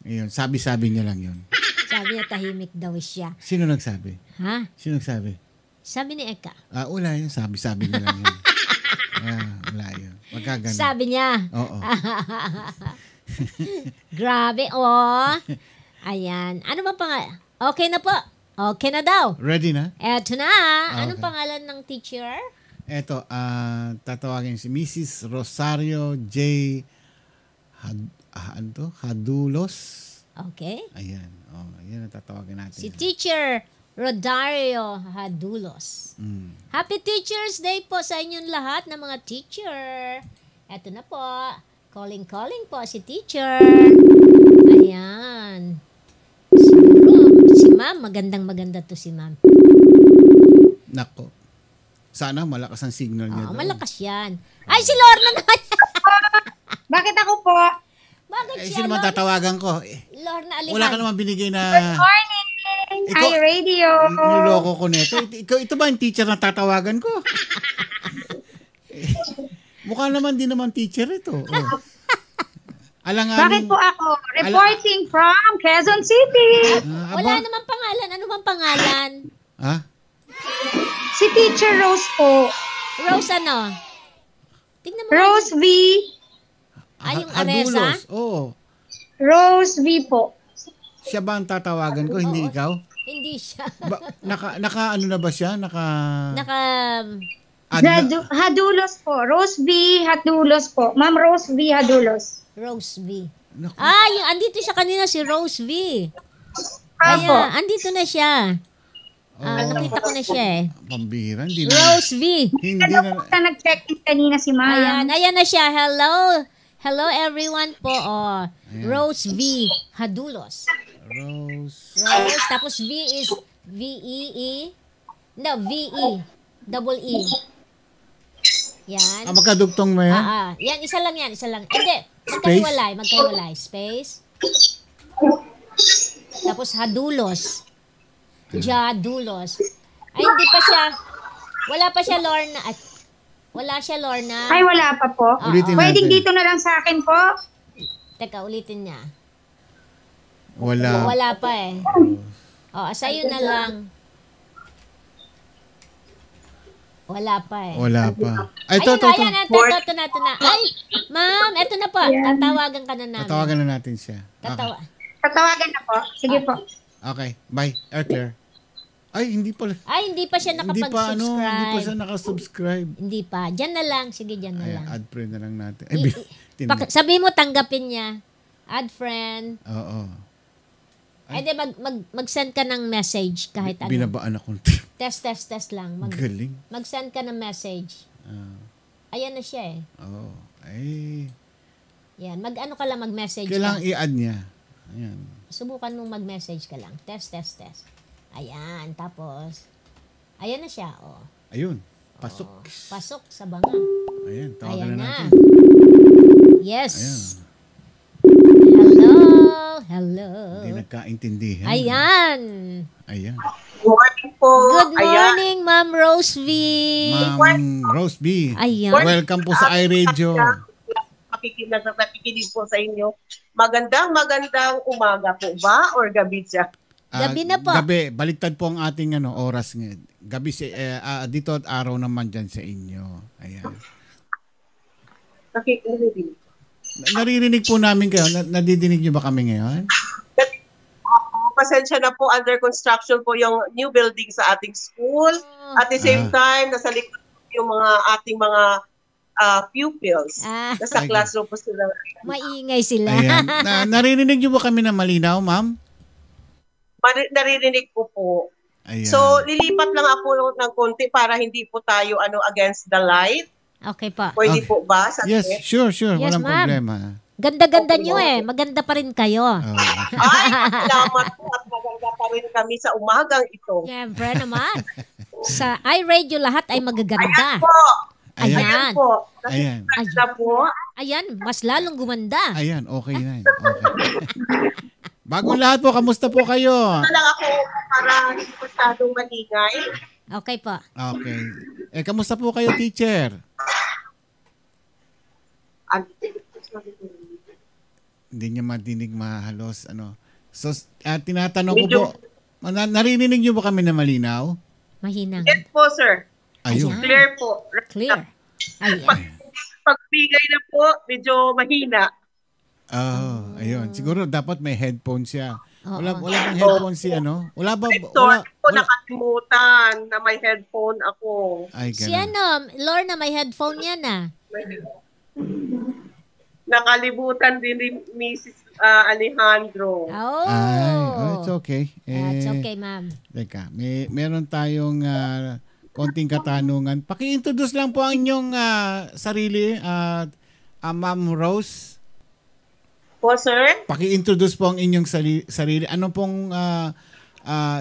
Ayun, sabi-sabi niya lang yun. Sabi niya tahimik daw siya. Sino nagsabi? Ha? Sino nagsabi? Sabi ni Eka. Wala yun. Sabi-sabi niya lang yun. Wala yun. Magkagano. Sabi niya. Oo. Grabe, Ayan. Ano ba pangalan? Okay na po. Okay na daw. Ready na? Eto na. Anong pangalan ng teacher? Eto, tatawagin si Mrs. Rosario J. Hadulos. Okay. Ayan. Ayan ang tatawagin natin. Si Teacher Rodario Hadulos. Happy Teacher's Day po sa inyong lahat ng mga teacher. Eto na po. Calling po si teacher. Ayan. Siguro, si ma'am. Maganda to si ma'am. Nako. Sana malakas ang signal niya. Malakas yan. Ay, si Lorna naman. Bakit ako po? Bakit siya, sino man tatawagan ko? Lorna Alihan. Wala ka naman binigay na... Good morning! iRadio! Niloko ko nito. Ito ba yung teacher na tatawagan ko? Mukha naman din naman teacher ito. Bakit po ako? Reporting from Quezon City. Wala naman pangalan. Ano bang pangalan? Si Teacher Rose po. Rose ano? Tingnan mo. Rose V. Yung Areza? Oo. Rose V po. Siya ba ang tatawagan ko? Hindi ikaw? Hindi siya. Naka ano na ba siya? Naka Hadulos po. Rose V. Hadulos po. Ma'am Rose V. Hadulos. Rose V. Andito siya kanina si Rose V. Ayan, andito na siya. Nakita ko na siya eh. Pambira. Rose V. Hindi na. Nag-check-in kanina si ma'am. Ayan na siya. Hello everyone po. Rose V. Hadulos. Rose. Tapos V is V-E-E. No, V-E. Double E. Yan. Magkadugtong mo yan? Yan, isa lang. Hindi. Magkahiwalay. Space. Tapos Hadulos. Jadulos. Ay, hindi pa siya. Wala pa siya, Lorna. Wala siya, Lorna. Ay, wala pa po. Pwedeng dito na lang sa akin po. Teka, ulitin niya. Wala. Wala pa eh. Sa'yo na lang. Wala pa eh. Wala pa. Ito na. Ay, ma'am, ito na po. Tatawagan ka na namin. Tatawagan na natin siya. Tatawagan na po. Sige po. Okay. Bye. Airclear. Ay, hindi pala. Ay, hindi pa siya nakapag-subscribe. Hindi pa siya nakasubscribe. Hindi pa. Diyan na lang. Sige, diyan na lang. Add friend na lang natin. Sabi mo, tanggapin niya. Add friend. Oo. Ay, di, mag-send ka ng message kahit ano. Binabaan ako. Test lang. Galing. Mag-send ka ng message. Ayan na siya eh. Ay. Yan. Mag-ano ka lang, mag-message kailangan i-add niya. Ayan. Subukan mong mag-message ka lang. Test. Ayan. Tapos, ayan na siya. Ayun. Pasok. Pasok sa banga. Ayan. Tawagan na natin. Yes. Ayan. Hello. Hindi nagkaintindihan. Ayan. Good morning po. Good morning, Ma'am Rose V. Ma'am Rose V. Ayan. Welcome po sa iRadio. Nakikinig po sa inyo. Magandang umaga po ba or gabi siya? Gabi na po. Gabi. Baliktad po ang ating oras ngayon. Gabi dito at araw naman dyan sa inyo. Ayan. Naririnig po namin kayo. Nadidinig niyo ba kami ngayon? Pasensya na po, under construction po yung new building sa ating school. At the same time, nasa likod yung ating mga pupils. Nasa classroom po sila. Maingay sila. Naririnig niyo ba kami na malinaw, ma'am? Naririnig ko po. Ayan. So, lilipat lang ako ng konti para hindi po tayo against the light. Okay po. Pwede po ba? Yes, sure. Yes, walang ma'am. problema. Ganda-ganda nyo eh. Maganda pa rin kayo. Ay, salamat po at maganda pa rin kami sa umagang ito. Siyempre naman. Sa iRadio lahat ay magaganda. Ayan po. Ayan. Ayan, mas lalong gumanda. Ayan, okay na. Okay. Bagong lahat po, kamusta po kayo? Ito lang ako para hindi masyadong maningay. Okay po. Okay. Kamusta po kayo, teacher? Hindi niya madinig mahalos. So, tinatanong ko po, narinig niyo ba kami na malinaw? Mahinang. Yes po, sir. Ayun. Clear po. Clear. Pagbigay na po, medyo mahina. Ayun. Siguro dapat may headphone siya. Wala bang headphone si Wala ba? Wala ko nakalimutan na may headphone ako. Ay, si Lorna, may headphone yan Nakalimutan din ni Mrs. Alejandro. It's okay. It's okay, ma'am. Teka, meron tayong konting katanungan. Paki-introduce lang po ang inyong sarili, Ma'am Rose. Po, sir? Paki-introduce po ang inyong sarili. Ano pong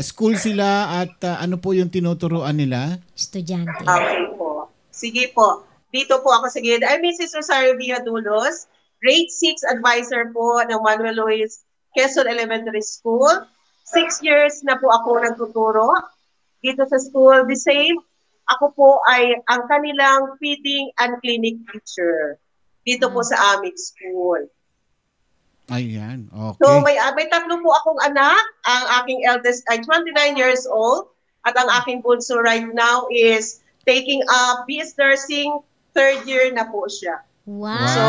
school sila at ano po yung tinuturuan nila? Estudyante. Okay po. Sige po. Dito po ako sa gilid. I'm Mrs. Rosario Villadulos, grade 6 advisor po ng Manuel Luis Quezon Elementary School. 6 years na po ako nagtuturo dito sa school. The same, ako po ay ang kanilang feeding and clinic teacher dito po sa aming school. Ayan, okay. So may tatlo po akong anak. Ang aking eldest ay 29 years old at ang aking bunso right now is taking up BS Nursing, 3rd year na po siya. Wow. So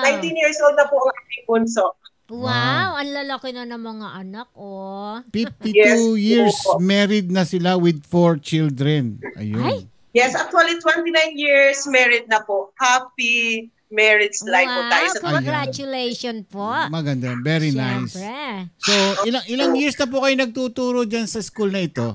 19 years old na po ang aking bunso. Wow, ang lalaki na ng mga anak, 52 years married na sila with 4 children. Ayun. Ay, Yes, actually 29 years married na po. Happy marriage life po tayo. Wow, congratulations po. Maganda, very nice. Siyempre. So, ilang years na po kayo nagtuturo dyan sa school na ito?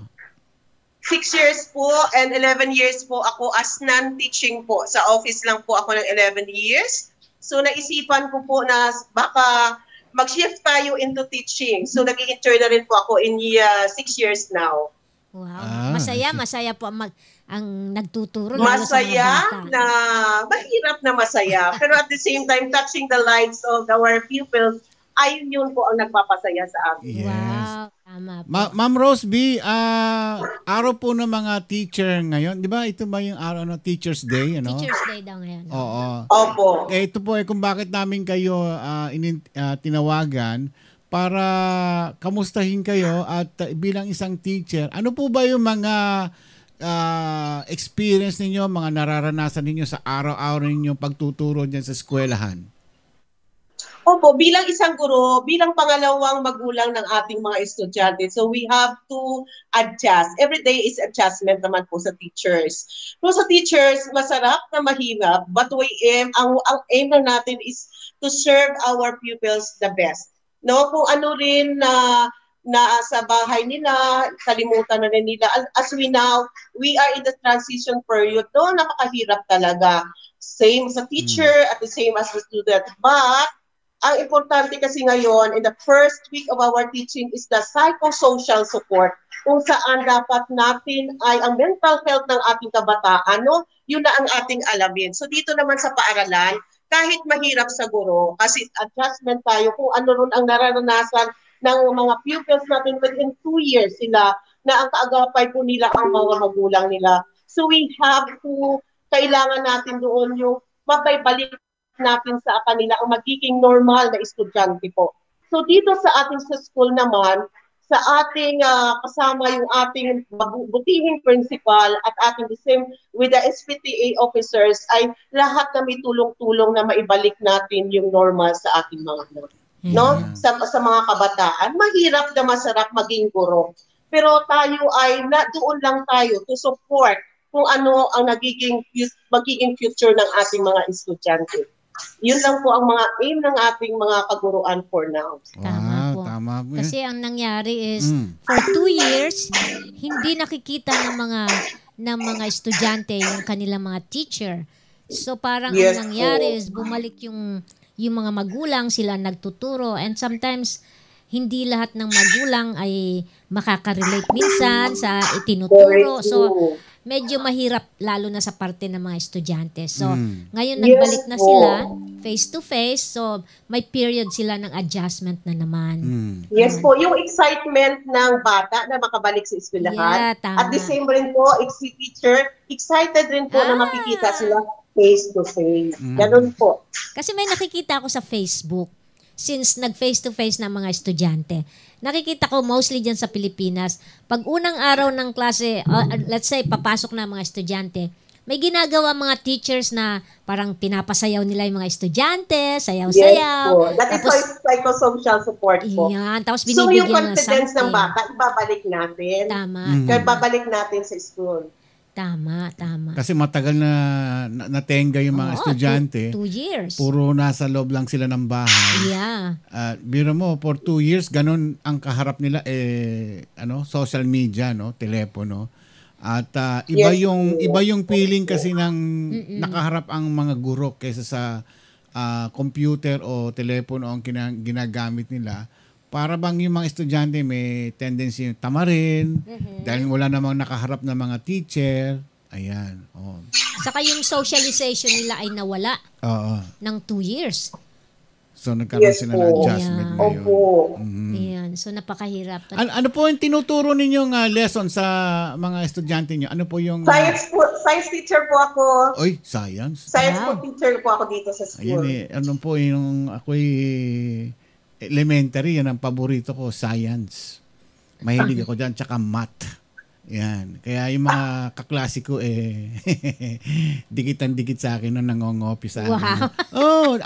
6 years po and 11 years po ako as non-teaching po. Sa office lang po ako ng 11 years. So, naisipan ko po na baka mag-shift tayo into teaching. So, nag-i-intern na rin po ako in 6 years now. Wow. Masaya po ang nagtuturo. Masaya na, mahirap na masaya. Pero at the same time, touching the lives of our pupils, ayun yun po ang nagpapasaya sa akin. Yes. Wow, tama po. Ma'am Rose B, araw po ng mga teacher ngayon. Di ba ito ba yung araw ng Teacher's Day? Ano? Teacher's Day daw ngayon. Oo. Opo. Ito po kung bakit namin kayo tinawagan para kamustahin kayo at bilang isang teacher. Ano po ba yung mga experience ninyo, mga nararanasan ninyo sa araw-araw ninyong pagtuturo dyan sa eskwelahan? Opo, bilang isang guro, bilang pangalawang magulang ng ating mga estudyante, so we have to adjust. Every day is adjustment naman po sa teachers. So sa teachers, masarap na mahirap, but ang aim na natin is to serve our pupils the best. No, kung ano rin na sa bahay nila, kalimutan na rin nila. As we are in the transition period, no, napakahirap talaga. Same sa teacher at the same as the student. But ang importante kasi ngayon, in the first week of our teaching is the psychosocial support. Kung saan dapat natin ay ang mental health ng ating kabataan, no? Yun na ang ating alamin. So dito naman sa paaralan, kahit mahirap sa guro, kasi adjustment tayo kung ano rin ang nararanasan ng mga pupils natin within 2 years sila na ang kaagapay po nila ang mga magulang nila. So we have to, kailangan natin doon yung mapaibalik natin sa kanila ang magiging normal na estudyante po. So dito sa ating sa school naman, sa ating kasama yung ating butihing principal at ating the same with the SPTA officers ay lahat kami tulong-tulong na maibalik natin yung normal sa ating mga anak. No? Sa mga kabataan, mahirap na masarap maging guro. Pero tayo ay doon lang tayo to support kung ano ang magiging future ng ating mga estudyante. Yun lang po ang mga aim ng ating mga kaguruan for now. Tama po. Tama po. Kasi ang nangyari is for 2 years hindi nakikita ng mga estudyante yung kanilang mga teacher. So parang ang nangyari is bumalik yung mga magulang, sila nagtuturo, and sometimes hindi lahat ng magulang ay makaka-relate minsan sa itinuturo. So medyo mahirap lalo na sa parte ng mga estudyante. So, ngayon nagbalik na sila face to face. So, may period sila ng adjustment na naman. Yes po, yung excitement ng bata na makabalik sa eskwelahan. At the same rin po, si teacher, excited rin po na makikita sila face to face. Ganun po. Kasi may nakikita ako sa Facebook since nag-face to face na mga estudyante. Nakikita ko mostly dyan sa Pilipinas, pag unang araw ng klase, let's say, papasok na mga estudyante, may ginagawa mga teachers na parang pinapasayaw nila yung mga estudyante, sayaw-sayaw. Yes po. That is psychosocial support po. Yan, tapos binibigyan so yung confidence ng bata, ibabalik natin. Tama. Kaya babalik natin sa school. Tama. Kasi matagal na natenga yung mga estudyante. 2 years. Puro nasa loob lang sila ng bahay. Yeah. Biro mo, for 2 years, ganun ang kaharap nila, social media, no, telepono. At iba yung feeling kasi ng nakaharap ang mga guro kaysa sa computer o telepono ang ginagamit nila. Para bang yung mga estudyante may tendency yung tamarin dahil wala namang nakaharap na mga teacher. Ayan. Saka yung socialization nila ay nawala ng 2 years. So nagkaroon sila ng adjustment ngayon. Ayan. So napakahirap. Ano po yung tinuturo ninyong lesson sa mga estudyante niyo? Ano po yung... Science teacher po ako. Oy, science? Science po teacher po ako dito sa school. Ayun ano po yung ako'y elementary, yan ang paborito ko, science. Mahilig ako dyan, tsaka math. Yan. Kaya yung mga kaklase ko, dikitan-dikit sa akin nung nangongopi sa akin.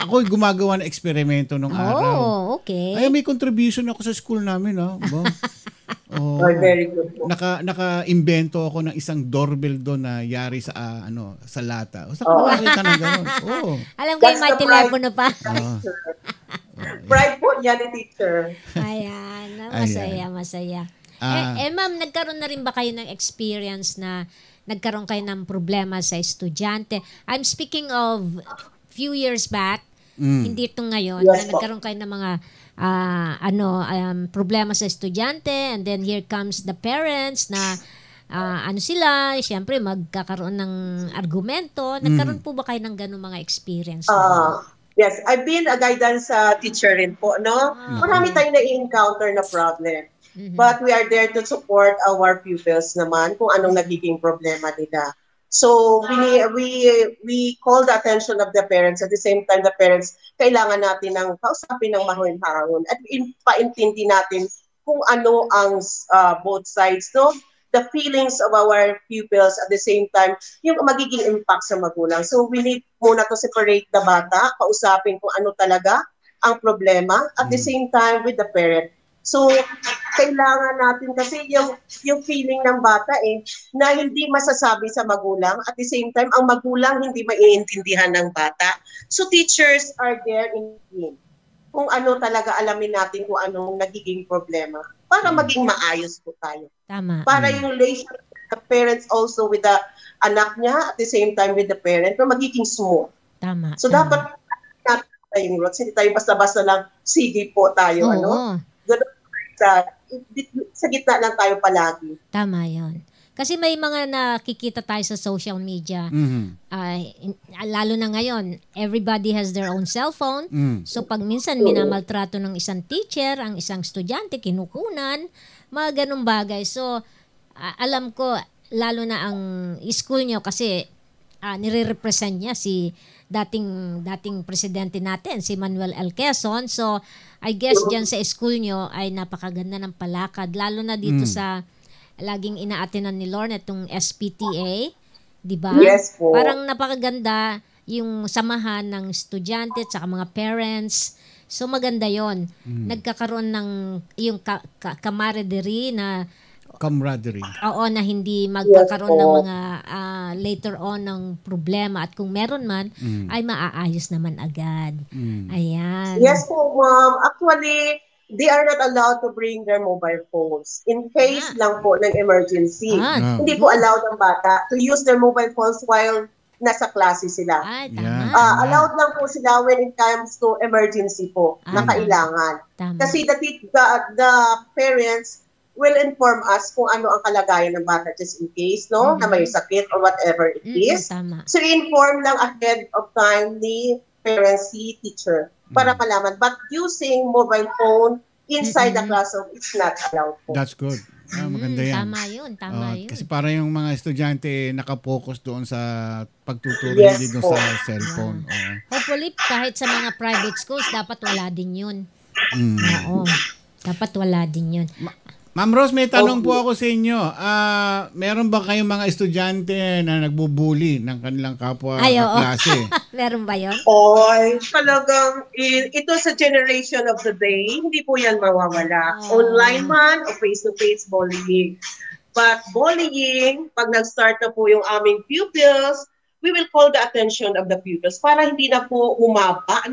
Ako gumagawa ng eksperimento nung araw. Okay. Ay, may contribution ako sa school namin, Oh, very good po. Naka-invento ako ng isang doorbell doon na yari sa sa lata. O sa ka ng gano'n. Oh. Alam ko yung may telepono pa. Pride po niya ni teacher. Ayan. Masaya. Ma'am, nagkaroon na rin ba kayo ng experience na nagkaroon kayo ng problema sa estudyante? I'm speaking of few years back, hindi ito ngayon, na nagkaroon kayo ng mga problema sa estudyante, and then here comes the parents na sila, siyempre magkakaroon ng argumento. Nagkaroon po ba kayo ng ganung mga experience? Yes, I've been a guidance teacher rin po, no? Marami tayong na-encounter na problem. But we are there to support our pupils naman kung anong nagiging problema nila. So we call the attention of the parents. At the same time, the parents, kailangan natin ng kausapin ng mahon-mahon at paintindi natin kung ano ang both sides, no? The feelings of our pupils, at the same time, yung magiging impact sa magulang. So we need muna to separate the bata, kausapin kung ano talaga ang problema, at the same time with the parent. So kailangan natin kasi yung feeling ng bata na hindi masasabi sa magulang, at the same time ang magulang hindi maiintindihan ng bata. So teachers are there in between. Kung ano talaga alamin natin kung anong nagiging problema para maging maayos po tayo. Tama. Para yung relationship with the parents also with the anak niya, at the same time with the parent, na magiging smooth. Tama. So dapat natin tayong roots, hindi tayo basta-basta lang sige po tayo. Ganun, sa gitna lang tayo palagi. Tama yun. Kasi may mga nakikita tayo sa social media. Lalo na ngayon, everybody has their own cellphone. So pag minsan minamaltrato ng isang teacher, ang isang estudyante, kinukunan, mga ganung bagay. So alam ko, lalo na ang school nyo kasi nire-represent niya si dating presidente natin, si Manuel L. Quezon. So I guess dyan sa school nyo ay napakaganda ng palakad. Lalo na dito sa laging ina-attenan ni Lorna itong SPTA, di ba? Yes po. Parang napakaganda yung samahan ng estudyante at saka mga parents. So maganda yon. Nagkakaroon ng yung camaraderie na camaraderie. Oo, na hindi magkakaroon ng mga later on ng problema, at kung meron man ay maaayos naman agad. Ayan. Yes po, ma'am. Actually, they are not allowed to bring their mobile phones in case lang po ng emergency. Hindi po allowed ang bata to use their mobile phones while nasa klase sila. Allowed lang po sila when it comes to emergency po na kailangan. Kasi the parents will inform us kung ano ang kalagayan ng bata just in case, no? Na may sakit or whatever it is. So inform lang ahead of time ni parents, si teacher, para malaman. But using mobile phone inside the classroom, it's not allowed po. That's good. Maganda yan. Tama yun. Kasi para yung mga estudyante nakapokus doon sa pagtuturo, hindi doon sa cellphone. Hopefully, kahit sa mga private schools, dapat wala din yun. Oo. Dapat wala din yun. Ma'am Rose, may tanong po ako sa inyo. Meron ba kayong mga estudyante na nagbubuli ng kanilang kapwa klase? Meron ba yun? Talagang ito sa generation of the day, hindi po yan mawawala. Online man o face-to-face bullying. But bullying, pag nag-start na po yung aming pupils, we will call the attention of the pupils para hindi na po humaba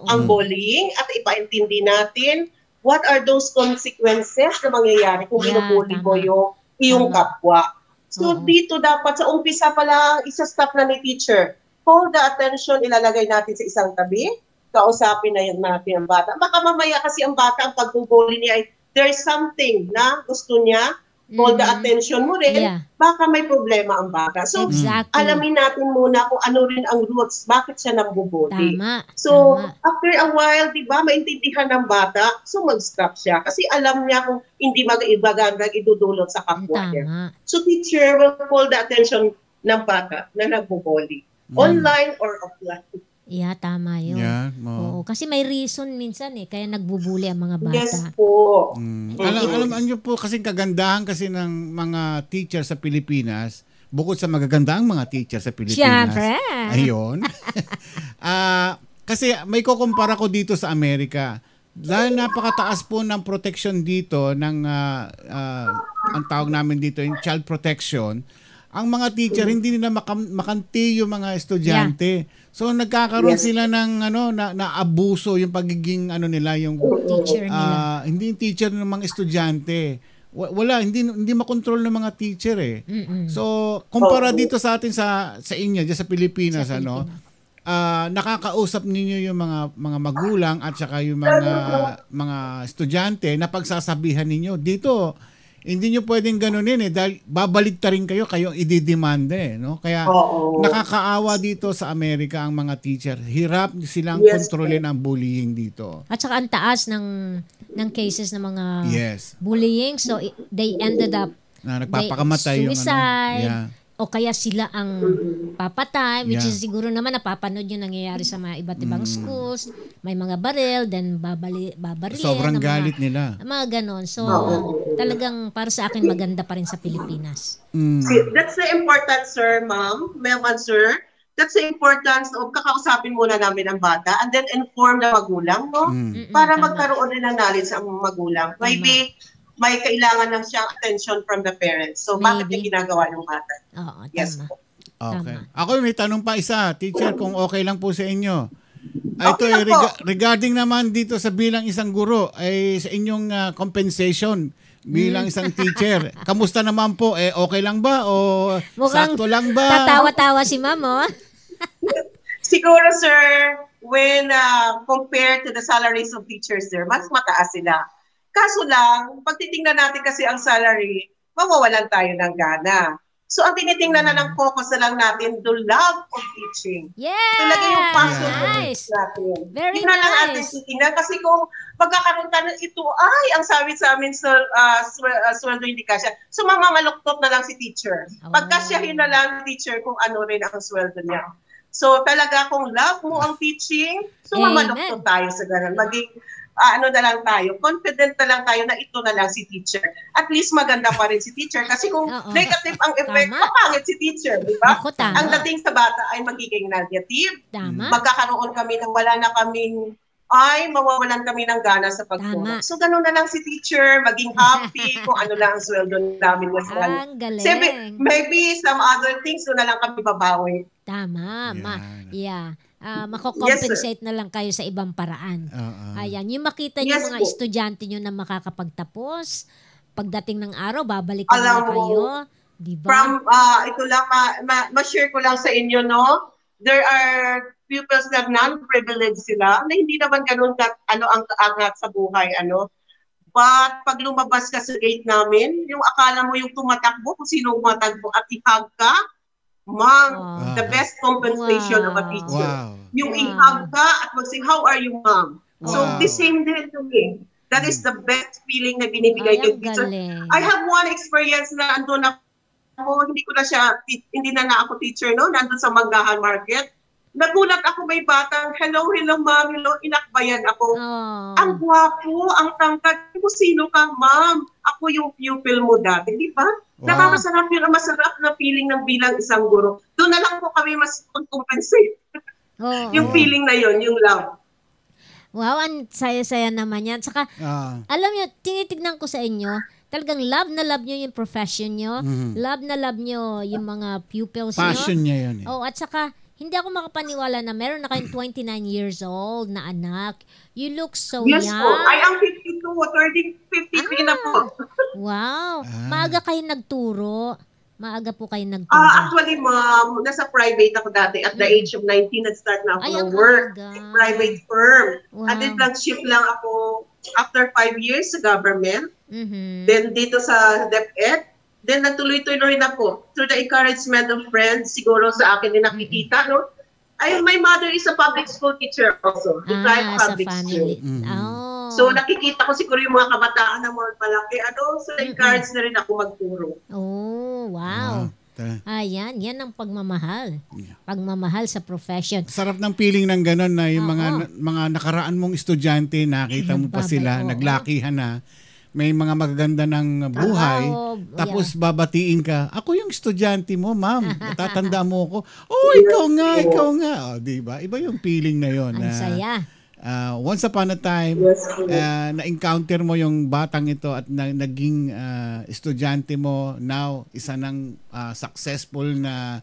ang bullying, at ipaintindi natin what are those consequences na mangyayari kung binubuli mo yung iyong kapwa. So dito dapat sa umpisa pala, isa-stop na ni teacher. Call the attention, ilalagay natin sa isang tabi, kausapin na yun natin ang bata. Baka mamaya kasi ang bata, ang pagbubuli niya ay there's something na gusto niya, call the attention mo rin, baka may problema ang bata. So, alamin natin muna kung ano rin ang roots, bakit siya nambubuli. So, after a while, di ba, maintindihan ng bata, so mag-stop siya. Kasi alam niya kung hindi mag-ibagandang idudulot sa kapwa niya. So, teacher will call the attention ng bata na nagbubuli. Online or offline. Yeah, tama yun. Oo, kasi may reason minsan kaya nagbubuli ang mga bata. Yes po. Alam niyo po kasi kagandahan kasi ng mga teacher sa Pilipinas, bukod sa magagandang mga teacher sa Pilipinas. Siyempre. Ayun. Kasi may kukumpara ko dito sa Amerika. dahil napakataas po ng protection dito ng ang tawag namin dito yung child protection, ang mga teacher hindi nila makanti yung mga estudyante. So nagkakaroon sila ng na abuso yung pagiging nila yung teacher nila. Hindi yung teacher ng mga estudyante. Wala, hindi makontrol ng mga teacher eh. So kumpara dito sa atin sa inyo diyan sa Pilipinas nakakausap ninyo yung mga magulang at saka yung mga estudyante na pagsasabihan ninyo. Dito hindi nyo pwedeng ganunin dahil babaligtarin kayo ididemanda no? Kaya nakakaawa dito sa Amerika ang mga teacher. Hirap silang kontrolin ang bullying dito. At saka ang taas ng cases ng mga bullying. So they ended up nagpapakamatay suicide. O kaya sila ang papatay, which is siguro naman napapanood yung nangyayari sa mga iba't ibang schools. May mga baril, then babarilin. Sobrang galit nila. Mga ganon. So, talagang para sa akin maganda pa rin sa Pilipinas. That's the importance, sir, ma'am and sir. That's the importance of kakausapin muna namin ang bata and then inform the magulang, no? Para magkaroon din ng knowledge ang magulang. Maybe may kailangan lang siyang attention from the parents. So, bakit yung ginagawa ng bata? Oo, yes po. Okay. Ako may tanong pa isa, teacher, kung okay lang po sa inyo. Ito regarding naman dito sa bilang isang guro, ay sa inyong compensation bilang isang teacher. Kamusta naman po? Okay lang ba? O sakto lang ba? Tatawa-tawa si ma'am, oh. Siguro, sir, when compared to the salaries of teachers there, mas mataas sila. Kaso lang, pag titingnan natin kasi ang salary, mawawalan tayo ng gana. So, ang tinitingnan na ng focus na lang natin, the love of teaching. Yes! Talaga yung passion natin. Very yun na lang atin titingnan. Kasi kung pagkakaroon tayo ito, ang sabi sa amin, sweldo hindi kasya. So, mamamaluktot na lang si teacher. Pagkasyahin na lang si teacher kung ano rin ang sweldo niya. So, talaga kung love mo ang teaching, so mamaluktot tayo sa ganun. Maging na lang tayo, confident na lang tayo na ito na lang si teacher. At least maganda pa rin si teacher kasi kung negative ang effect, mapangit si teacher, di ba? Ang dating sa bata ay magiging negative. Magkakaroon kami ng mawawalan kami ng gana sa pagturo. So, ganun na lang si teacher, maging happy kung ano lang ang sweldo namin. Ang galing. Maybe some other things, doon na lang kami babawi. Tama. Mako-compensate na lang kayo sa ibang paraan. Ayan, yung makita niyo mga estudyante niyo na makakapagtapos, pagdating ng araw, babalikan na kayo. Diba? From, ito lang, ma-share ko lang sa inyo, no? There are pupils na non-privileged sila, na hindi naman ganun ang kaangat sa buhay, But pag lumabas ka sa gate namin, yung akala mo yung tumatakbo, kung sino tumatakbo at ihag ka, mom, the best compensation of a teacher. Yung ihag ka at mag-sing, how are you, mom? So, the same din to me. That is the best feeling na binibigay yung teacher. I have one experience na andun ako, hindi na ako teacher, no? Nandun sa Manggahan Market. Nagulat ako, may batang, hello, ma'am, hello, inakbayan ako. Ang gwapo, ang tangkad. Sino ka, ma'am? Ako yung pupil mo dati, di ba? Nakakasarap yun, ang masarap na feeling ng bilang isang guro. Doon na lang po kami mas compensate. Yung feeling na yun, yung love. Wow, ang saya-saya naman yan. Saka, alam nyo, tinitignan ko sa inyo, talagang love na love nyo yung profession nyo. Love na love nyo yung mga pupils nyo. Passion niya yun. At saka, hindi ako makapaniwala na meron na kayong 29 years old na anak. You look so young. Yes po. I am 52. Turning 53 na po. Wow. Maaga kayo nagturo. Maaga po kayo nagturo. Actually, ma'am, nasa private ako dati. At the age of 19, nag-start na ako ng work. Private firm. At then, shift lang ako after 5 years sa government. Then, dito sa DepEd. Then, natuloy-tuloy na po. Through the encouragement of friends, siguro sa akin din nakikita, no? My mother is a public school teacher also. Public school. So, nakikita ko siguro yung mga kabataan na mga malaki. So, encourage na rin ako magturo. Wow. Ayan, yan ang pagmamahal. Pagmamahal sa profession. Sarap ng feeling ng gano'n na yung mga nakaraan mong estudyante, nakita mo pa sila, naglakihan na. May mga magaganda ng buhay, tapos babatiin ka, ako yung estudyante mo, ma'am. Tatanda mo ko. Ikaw nga. Diba? Iba yung feeling na yon. Ang saya. Once upon a time, na-encounter mo yung batang ito at naging estudyante mo. Now, isa ng successful na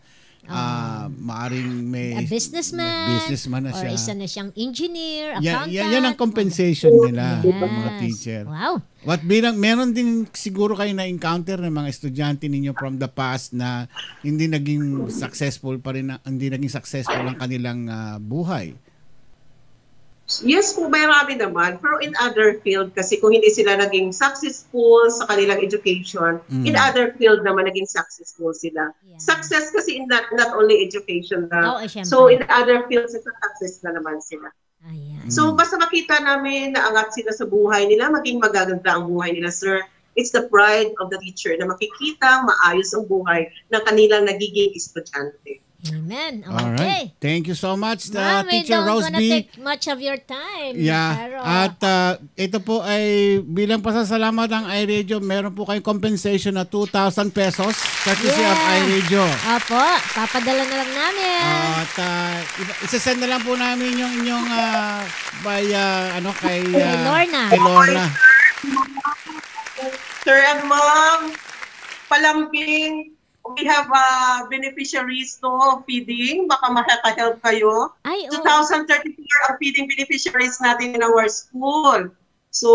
maaring may businessman na siya. Or isa na siyang engineer, accountant. Yan ang compensation nila ng mga teacher. Wow. What meron din siguro kayo na-encounter ng mga estudyante ninyo from the past na hindi naging successful ang kanilang buhay. Yes po, marami naman. Pero in other field, kasi kung hindi sila naging successful sa kanilang education, in other field naman naging successful sila. Yeah. Success kasi in not only education na. So in other fields, success na naman sila. So basta makita namin na angat sila sa buhay nila, maging magaganda ang buhay nila, sir. It's the pride of the teacher na makikita maayos ang buhay ng kanilang nagiging estudyante. Amen. Okay. Alright. Thank you so much, Teacher Rose B. We don't wanna take much of your time. Yeah. Pero, at ito po ay bilang pasasalamat ng iRadio, meron po kayong compensation na 2,000 pesos courtesy of iRadio. Opo. Papadala na lang namin. At isasend na lang po namin yung inyong kay Lorna. Kay Lorna. Sir and Ma'am, palambing. We have beneficiaries to feeding. Baka makaka-help kayo. 2034 ang feeding beneficiaries natin in our school. So,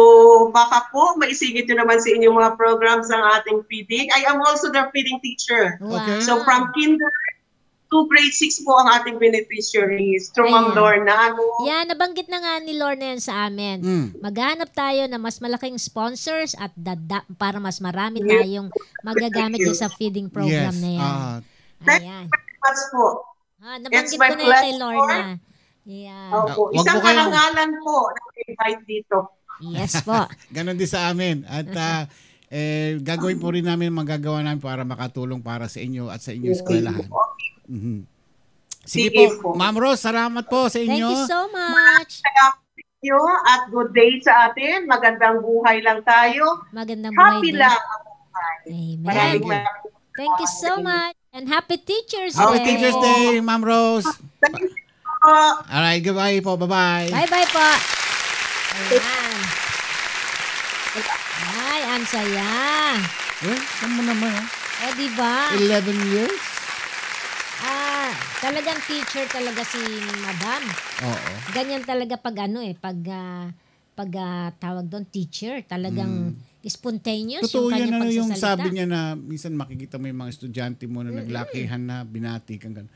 baka po maisingit nyo naman sa inyong mga programs ang ating feeding. I am also their feeding teacher. Okay. So, from kinder to grade 6 po ang ating beneficiaries through Ma'am Lorna. Yan, nabanggit na nga ni Lorna yan sa amin. Maghanap tayo na mas malaking sponsors at para mas marami tayong magagamit sa feeding program na yan. Ayan. Thank you po. Nabanggit ko na yan kay Lorna. Yeah. Isang karangalan po na invite dito. Yes po. Ganon din sa amin. At gagawin po rin namin, magagawa namin para makatulong para sa inyo at sa inyong eskwelahan. Sige po, Ma'am Rose, salamat po sa inyo. Thank you so much. At good day sa atin. Magandang buhay lang tayo. Magandang buhay Happy din. lang ang buhay. Amen. Thank you so much. And happy Teacher's Day. Happy Teacher's Day, Ma'am Rose. Thank you po. Alright, goodbye po. Bye-bye. Bye-bye po. Ayan. Ay, ang saya. Saan mo naman? Diba? 11 years? Talagang teacher talaga si Madam. Oo. Ganyan talaga pag tawag doon teacher, talagang spontaneous totoo yung kanyang pagsasalita. Yung sabi niya na minsan makikita mo yung mga estudyante mo na naglakihan na binati kang gano'n.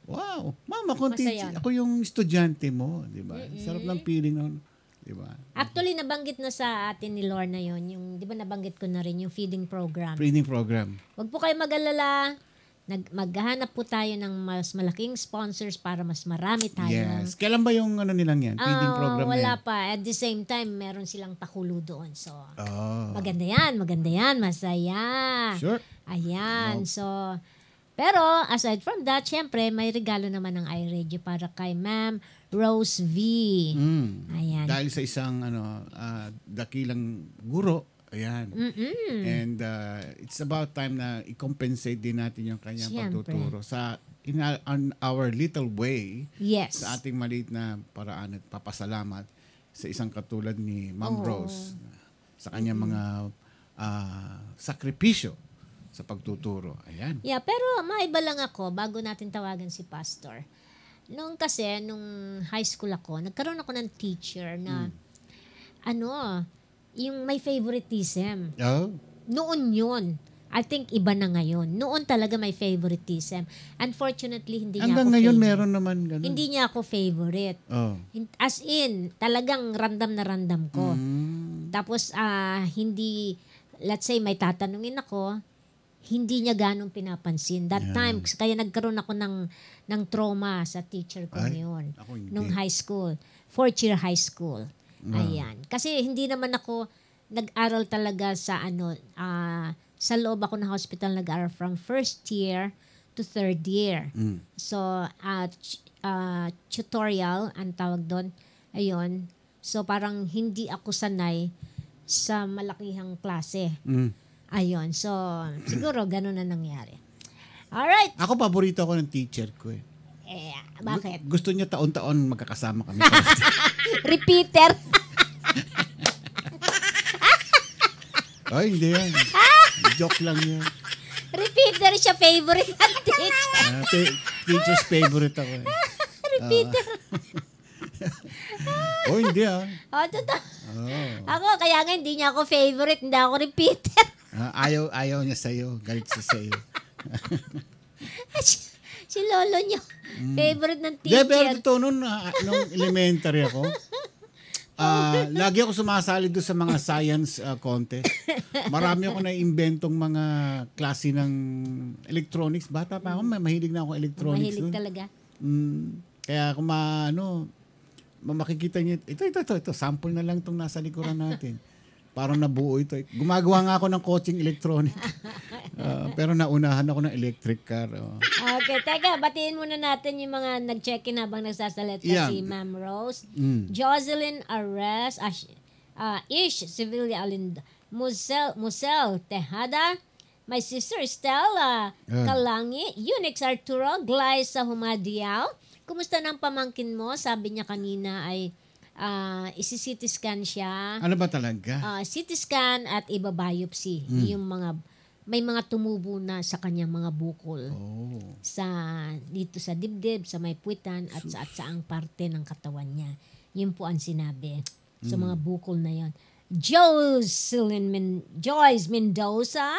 Wow, mama, ako yung estudyante mo, di ba? Sarap ng feeling noon, di ba? Actually, nabanggit na sa atin ni Lorna yon, yung di ba nabanggit ko na rin yung feeding program. Feeding program. Huwag po kayo mag-alala. Maghahanap po tayo ng mas malaking sponsors para mas marami tayo. Yes. Kailan ba yung nilang yan? Feeding program wala pa. At the same time, meron silang pakulo doon. So, maganda yan. Masaya. Sure. Ayan. So, pero aside from that, syempre, may regalo naman ng iRadio para kay Ma'am Rose V. Ayan. Dahil sa isang dakilang guro. Ayan. And it's about time na i-compensate din natin yung kanyang pagtuturo on our little way. Yes. Sa ating maliit na paraan at papasalamat sa isang katulad ni Ma'am Rose sa kanyang mga sakripisyo sa pagtuturo. Ayan. Yeah, pero maiba lang ako bago natin tawagan si Pastor. Nung high school ako, nagkaroon ako ng teacher na yung may favoritism. Noon yun. I think iba na ngayon. Noon talaga may favoritism. Unfortunately, hindi niya ako hanggang ngayon favorite. Meron naman ganun. Hindi niya ako favorite. As in, talagang random na random ko. Tapos, hindi, let's say, may tatanungin ako, hindi niya ganong pinapansin. That time, kaya nagkaroon ako ng trauma sa teacher ko ngayon. Nung high school. 4th year high school. Ayan. Kasi hindi naman ako nag-aral talaga sa sa loob ako ng hospital nag-aral from 1st year to 3rd year. So, tutorial ang tawag doon. Ayun. So, parang hindi ako sanay sa malakihang klase. Ayun. So, siguro ganun na nangyari. Alright. Ako, paborito ako ng teacher ko eh. Bakit? Gusto niya taon-taon magkakasama kami. Repeater. Ay, hindi yan. Joke lang yan. Repeater siya, favorite ng teacher. Teacher's favorite ako. Repeater. Hindi Totoo. Ako, kaya nga hindi niya ako favorite, hindi ako repeater. Ayaw niya sa'yo. Galit siya sa'yo. Si lolo niyo, favorite ng teacher. Pero totoo nung elementary ako, lagi ako sumasali doon sa mga science contest. Marami ako na-inventong mga klase ng electronics. Bata pa ako, mahilig na ako electronics. Mahilig talaga. Kaya kung makikita niyo, ito, sample na lang itong nasa likuran natin. Parang nabuo ito. Gumagawa nga ako ng coaching electronic. Pero naunahan ako ng electric car. Okay, teka, batiin muna natin yung mga nag-check-in habang nagsasalita si Ma'am Rose. Jocelyn Ares, Ish Sevilla Alind, Musel Tejada, my sister Stella Kalangi, Unix Arturo, Glyza Humadiao. Kumusta ng pamangkin mo? Sabi niya kanina ay isi-CT scan siya. Ano ba talaga? CT scan at iba-biopsy. Yung may mga tumubo na sa kanyang mga bukol. Dito sa dibdib, sa may puwitan, at sa saang parte ng katawan niya. Yun po ang sinabi. Sa mga bukol na yon. Joyce Mendoza.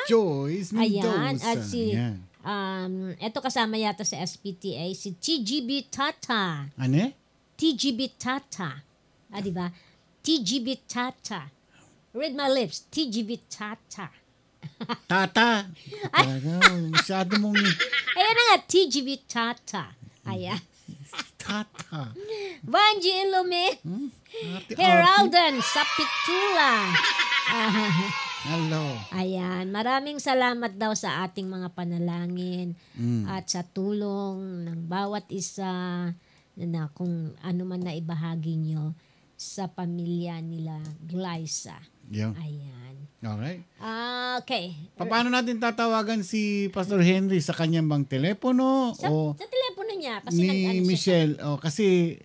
Ayan. At eto kasama yata sa SPTA, si TGB Tata. Ano? TGB Tata. Diba? TGB Tata. Read my lips. TGB Tata. Tata. Masyado mong... Ayan na nga, TGB Tata. Ayan. Tata. Vanji Ilume. Heraldan Sapitula. Hello. Ayan. Maraming salamat daw sa ating mga panalangin at sa tulong ng bawat isa na kung ano man na ibahagi nyo sa pamilya nila Glyza. Ayan. Alright. Okay. Paano natin tatawagan si Pastor Henry? Sa kanyang bang telepono? Sa telepono niya. Kasi ni Michelle. Kasi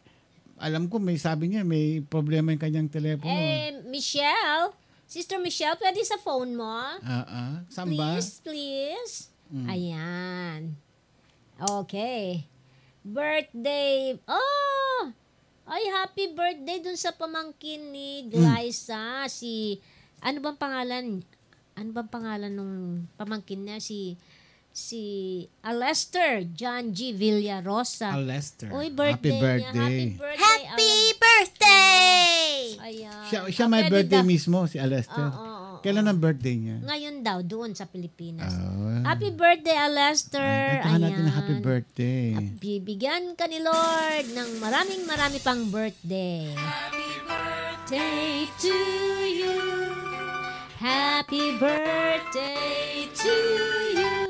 alam ko sabi niya may problema yung kanyang telepono. Michelle, Sister Michelle, pwede sa phone mo? Saan ba? Please. Ayan. Okay. Birthday. Ay, happy birthday dun sa pamangkin ni Glyza. Ano bang pangalan nung pamangkin niya? Si Alester John G. Villarosa. Alester. Uy, birthday Happy birthday. Niya. Happy birthday! Ayan. Siya may birthday mismo, si Alester. Kailan ang birthday niya? Ngayon daw, doon sa Pilipinas. Happy birthday, Alester. Kantahan natin na happy birthday. At bibigyan ka ni Lord ng marami pang birthday. Happy birthday to you. Happy birthday to you.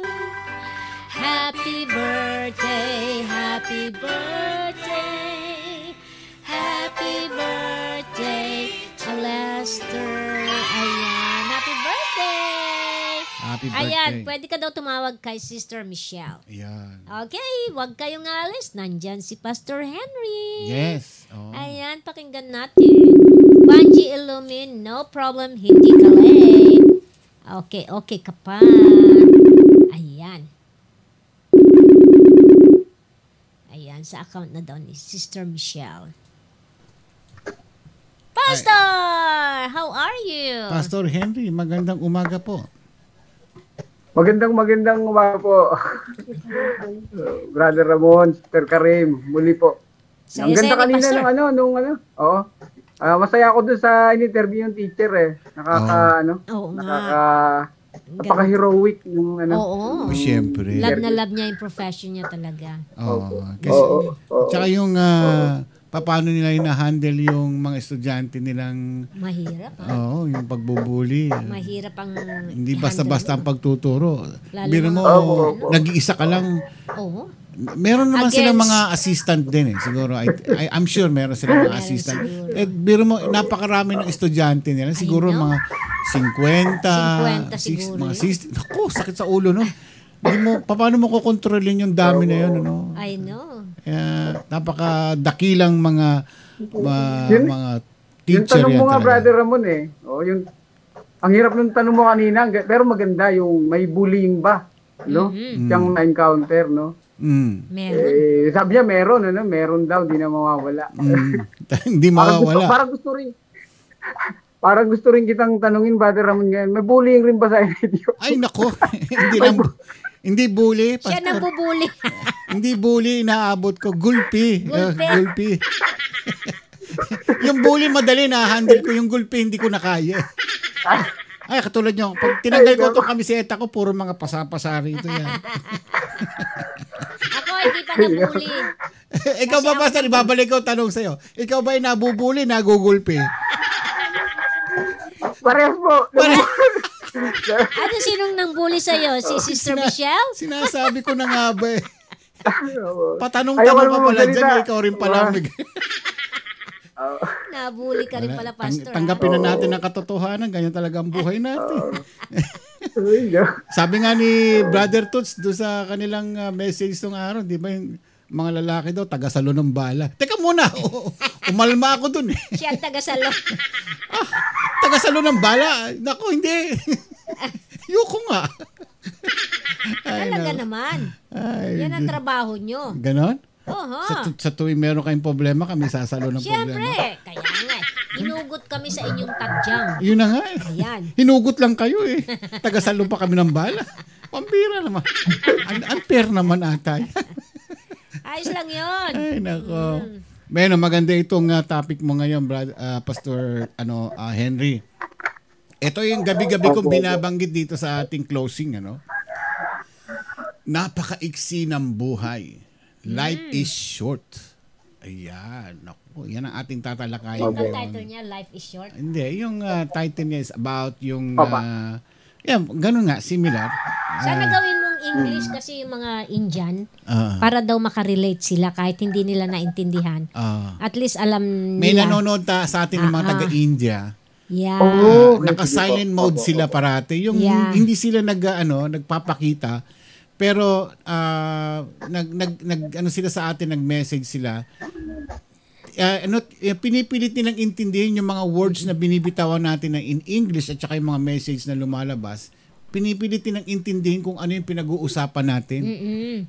Happy birthday, happy birthday. Happy birthday, Alester. Ayan, happy birthday. Happy birthday. Ayan, pwede ka daw tumawag kay Sister Michelle. Ayan. Okay, wag kayong alis. Nandyan si Pastor Henry. Yes. Ayan, pakinggan natin. Banji Illumin, no problem, hindi ka late. Okay ka pa. Ayan. Ayan, sa account na daw ni Sister Michelle. Pastor! How are you? Pastor Henry, magandang umaga po. Magandang umaga po. Brother Ramon, Sister Karim, muli po. Ang ganda kanina nung ano. Oo. Masaya ako doon sa in-interview yung teacher napaka-heroic yung Siyempre. Love niya yung profession niya talaga. Tsaka yung paano nila hina-handle yung mga estudyante nilang mahirap. Yung pagbubuli. Mahirap ang hindi basta-basta ang pagtuturo. Biro mo, nag-iisa ka lang. Meron naman silang mga assistant din siguro. I'm sure meron silang mga assistant. Biro mo, napakarami ng estudyante nila. Siguro mga 50 siguro. Mga 60. Naku, sakit sa ulo, no? Paano mo kukontrolin yung dami na yun, ano? I know. Napakadakilang mga teacher. Yung tanong mo nga, talaga. Brother Ramon ang hirap ng tanong mo kanina, pero maganda yung may bullying ba, no? Siyang na-encounter, no? Meron. Sabi niya meron daw, di na mawawala. Hindi mawawala. Parang gusto rin kitang tanungin, Brother Ramon, ngayon, may bullying rin ba sa radio? Ay, nako. Hindi bully. Siya nang bubuli. Hindi bully, inaabot ko. Gulpi. Gulpi. Yung bully madali na-handle ko. Yung gulpi, hindi ko na kaya. Ay, katulad nyo. Pag tinanggal ko itong kamiseta ko, puro mga pasapasari ito yan. Ako, hindi pa nabuli. Ikaw ba, Pastor? Ibabalik ko tanong sa'yo. Ikaw ba ay nabubuli, nagugulpi? Parehas po. Ano sinong nang bully sa'yo? Si Sister Michelle? Sinasabi ko na nga ba eh. Patanong-tanong ka pala dyan. Ikaw rin pala. Nabuli ka rin pala, Pastor. Tanggapin na natin ang katotohanan. Ganyan talaga ang buhay natin. Sabi nga ni Brother Toots doon sa kanilang message nung araw, di ba yung mga lalaki daw, taga-salo ng bala. Teka muna, umalma ako dun eh. Siya taga-salo. Taga-salo ng bala? Naku, hindi. Yuko nga. Talaga naman. Yan ang trabaho nyo. Ganon? Uh-huh. Sa tuwing meron kayong problema, kami sasalo ng Siyempre, problema. Kaya nga. Hinugot kami sa inyong tadyang. Yun na nga eh. Ayan. Hinugot lang kayo eh. Tagasalo pa kami ng bala. Pampira naman. Unfair naman ata. Ayos lang yun. Ay, nako. Bueno, maganda itong topic mo ngayon, Pastor Henry. Ito yung gabi-gabi kong binabanggit dito sa ating closing, Napaka-iksi ng buhay. Life is short. Ayan. Naku, yan ang ating tatalakayin. Ang title niya, Life is Short? Hindi. Yung title niya is about yung... ganun nga, similar. Sana gawin mong English kasi yung mga Indian, para daw makarelate sila kahit hindi nila naintindihan. At least alam nila. May nanonood sa atin ng mga taga-India. Yeah. Naka-silent mode sila parate. Yung hindi sila nagpapakita. Pero sila sa atin, nag-message sila. Pinipilit nilang intindihin yung mga words na binibitawan natin na in English at saka yung mga message na lumalabas. Pinipilit nilang intindihin kung ano yung pinag-uusapan natin.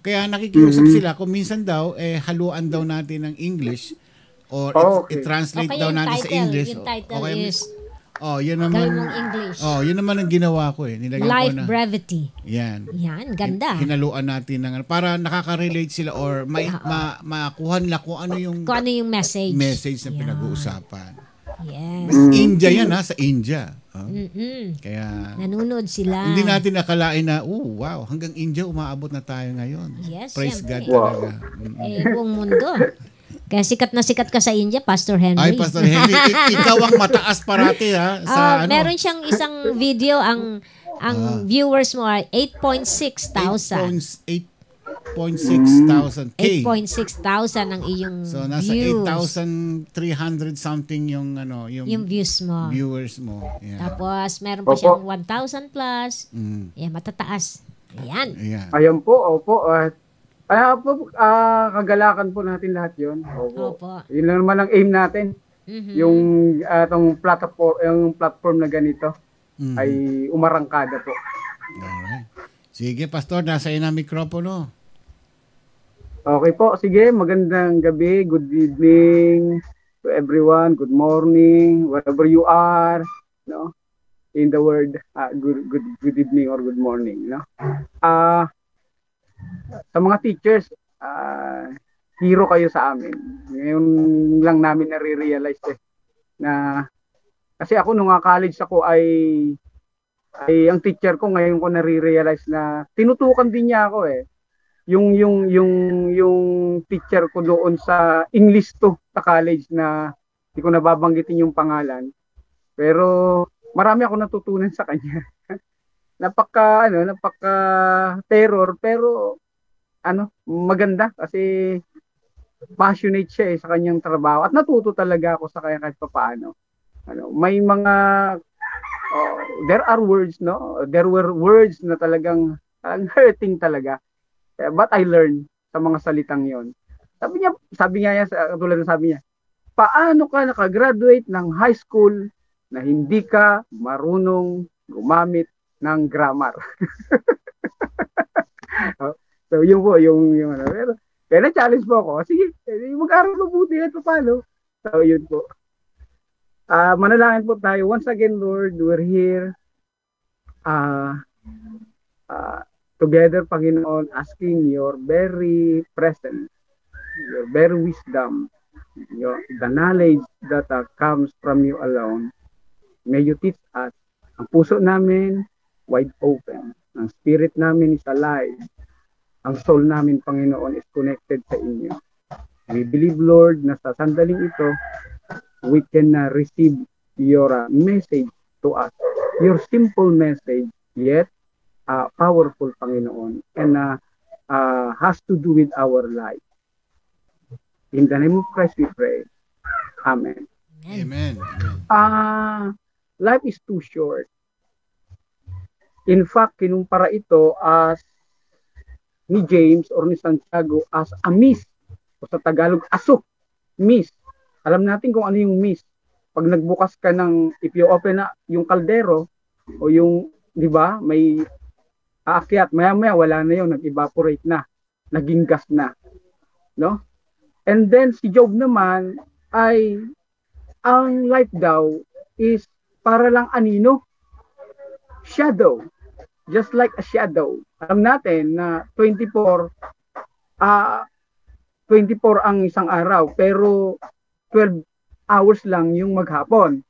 Kaya nakikiusap sila kung minsan daw haluan daw natin ng English or i-translate daw natin sa English. Yung title is yun naman. Gawin mong English. Yun naman ang ginawa ko eh. Nilagyan Life ko na, brevity. Yan. Yan, ganda. Hinaluan natin para nakaka-relate sila or makuha nila kung ano yung message. Message na pinag-uusapan. Yes. India yan sa India. Kaya nanonood sila. Hindi natin nakalain na, wow, hanggang India umaabot na tayo ngayon. Yes, praise God talaga. Buong mundo. Kaya sikat na sikat ka sa India, Pastor Henry. Ay, Pastor Henry, ikaw ang mataas parati Meron siyang isang video, ang viewers mo ay 8.6,000. 8.6,000 K. 8.6,000 ang iyong so, nasa views. 8,300 something yung views mo. Viewers mo. Yeah. Tapos meron pa siyang 1,000 plus. Matataas. Ayan. Ayan po, opo. Kagalakan po natin lahat yun. Opo. Yun lang naman ang aim natin. Yung itong platform na ganito ay umarangkada po. Alright. Sige, Pastor, nasa iyo na mikropono. Okay po, sige. Magandang gabi. Good evening to everyone. Good morning, wherever you are. In the world, good evening or good morning. Sa mga teachers, hero kayo sa amin. Ngayon lang namin nare-realize na kasi ako nung college ako ay ang teacher ko ngayon ko nare-realize na tinutukan din niya ako yung teacher ko doon sa English sa college na hindi ko nababanggitin yung pangalan. Pero marami ako natutunan sa kanya. napaka terror pero maganda kasi passionate siya sa kanyang trabaho at natuto talaga ako sa kanya kahit paano. May mga there were words na talagang hurting talaga. But I learned sa mga salitang 'yon. Sabi nga niya, tulad ng sabi niya, paano ka nakagraduate ng high school na hindi ka marunong gumamit ng grammar? So, yun po, yung ano. Pero, kaya na-challenge po ako. Sige, mag-aral mabuti at paano. So, yun po. Manalangin po tayo. Once again, Lord, we're here together, Panginoon, asking your very presence, your very wisdom, the knowledge that comes from you alone. May you teach us. Ang puso namin, wide open. Ang spirit namin is alive. Ang soul namin, Panginoon, is connected sa inyo. We believe, Lord, na sa sandaling ito, we can receive your message to us. Your simple message, yet powerful, Panginoon, and has to do with our life. In the name of Christ we pray. Amen. Amen. Life is too short. In fact, kinumpara ito as ni James or ni Santiago as a mist. O sa Tagalog, asok. Mist. Alam natin kung ano yung mist. Pag nagbukas ka ng, if you open na yung kaldero, o yung, di ba, may aakyat, maya-maya wala na yun, nag-evaporate na, naging gas na. No? And then si Job naman ay ang life daw is para lang anino? Shadow. Just like a shadow. Alam natin na 24 ang isang araw, pero 12 hours lang yung maghapon.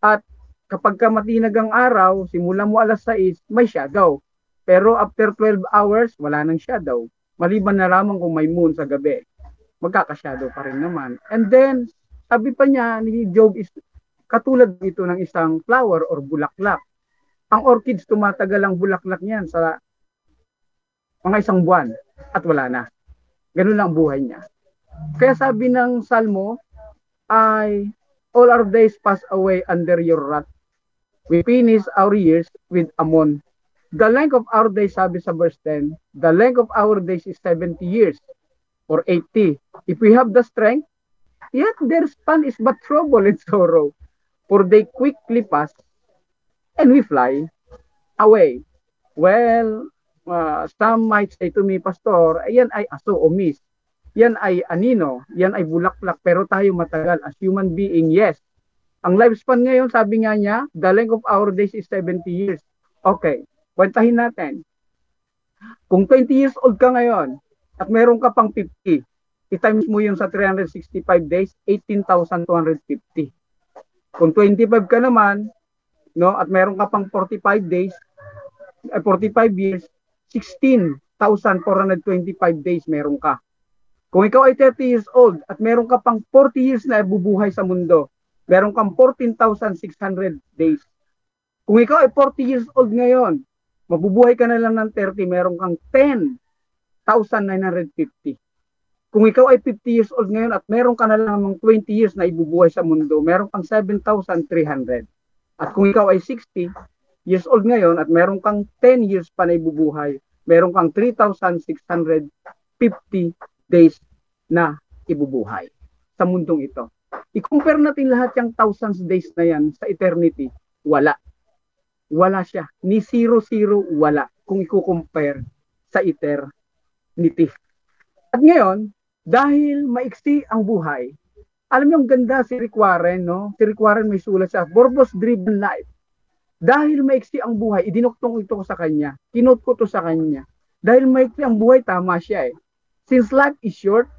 At kapag ka matinag ang araw, simula mo alas 6, may shadow. Pero after 12 hours, wala nang shadow. Maliban na lamang kung may moon sa gabi. Magkaka-shadow pa rin naman. And then, sabi pa niya ni Job is katulad dito ng isang flower or bulaklak. Ang orchids, tumatagal ang bulaklak niyan sa mga isang buwan at wala na. Ganun lang buhay niya. Kaya sabi ng Salmo ay, all our days pass away under your wrath. We finish our years with Ammon. The length of our days, sabi sa verse 10, the length of our days is 70 years or 80. If we have the strength, yet their span is but trouble and sorrow. For they quickly pass and we fly away. Well, some might say to me, Pastor, yan ay aso o mist. Yan ay anino, yan ay bulaklak, pero tayo matagal as human being, yes. Ang lifespan ngayon, sabi nga niya, the length of our days is 70 years. Okay, kwentahin natin. Kung 20 years old ka ngayon, at meron ka pang 50, i-times mo yun sa 365 days, 18,250. Kung 25 ka naman, no, at meron ka pang 45 days, 45 years, 16,425 days meron ka. Kung ikaw ay 30 years old at meron ka pang 40 years na bubuhay sa mundo, meron kang 14,600 days. Kung ikaw ay 40 years old ngayon, mabubuhay ka na lang ng 30, meron kang 10,950. Kung ikaw ay 50 years old ngayon at meron ka na lang ng 20 years na ibubuhay sa mundo, meron kang 7,300. At kung ikaw ay 60 years old ngayon at meron kang 10 years pa na ibubuhay, meron kang 3,650 days na ibubuhay sa mundong ito. I-compare natin lahat yung thousands days na yan sa eternity, wala. Wala siya. Ni 0, wala. Kung i-compare sa eternity. At ngayon, dahil maiksi ang buhay, alam niyo ang ganda si Rick Warren, no? Si Rick Warren may sulat sa Purpose-Driven Life. Dahil maiksi ang buhay, idinuktong ito ko sa kanya. Kinote ko to sa kanya. Dahil maiksi ang buhay, tama siya eh. Since life is short,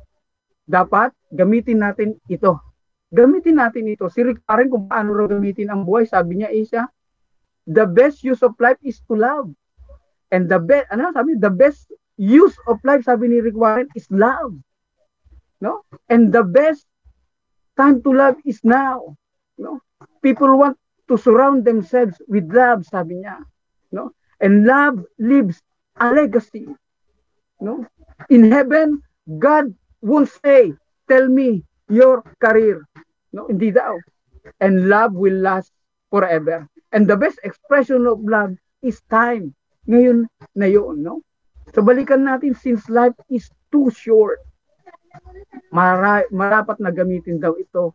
dapat gamitin natin ito. Gamitin natin ito. Si Rick Warren kung paano raw gamitin ang buhay, sabi niya isa, the best use of life is to love. And the best use of life, sabi ni Rick Warren, is love. No? And the best time to love is now. No? People want to surround themselves with love, sabi niya. No? And love leaves a legacy. No? In heaven, God won't say, tell me your career. No, hindi daw. And love will last forever. And the best expression of love is time. Ngayon na yun, no? So balikan natin, since life is too short, marapat na gamitin daw ito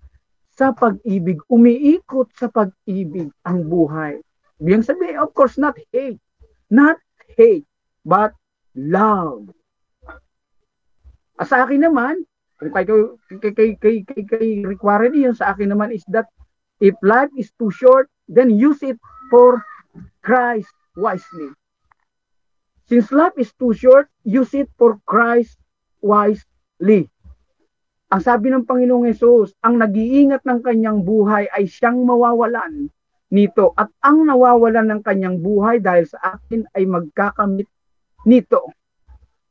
sa pag-ibig. Umiikot sa pag-ibig ang buhay. Ibig sabihin, of course, not hate, but love. Sa akin naman, kung kay required yun, sa akin naman is that if life is too short, then use it for Christ wisely. Since life is too short, use it for Christ wisely. Ang sabi ng Panginoong Hesus, ang nag-iingat ng kanyang buhay ay siyang mawawalan nito. At ang nawawalan ng kanyang buhay dahil sa akin ay magkakamit nito.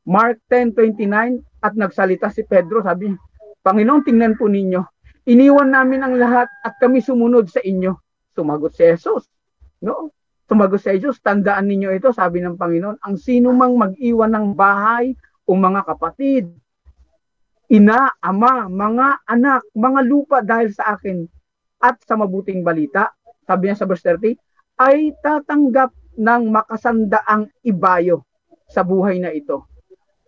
Mark 10:29, at nagsalita si Pedro, sabi, Panginoon, tingnan po ninyo, iniwan namin ang lahat at kami sumunod sa inyo. Sumagot si Jesus. No? Sumagot si Jesus, tandaan ninyo ito, sabi ng Panginoon, ang sino mang mag-iwan ng bahay o mga kapatid, ina, ama, mga anak, mga lupa dahil sa akin at sa mabuting balita, sabi niya sa verse 30, ay tatanggap ng makasandaang ibayo sa buhay na ito.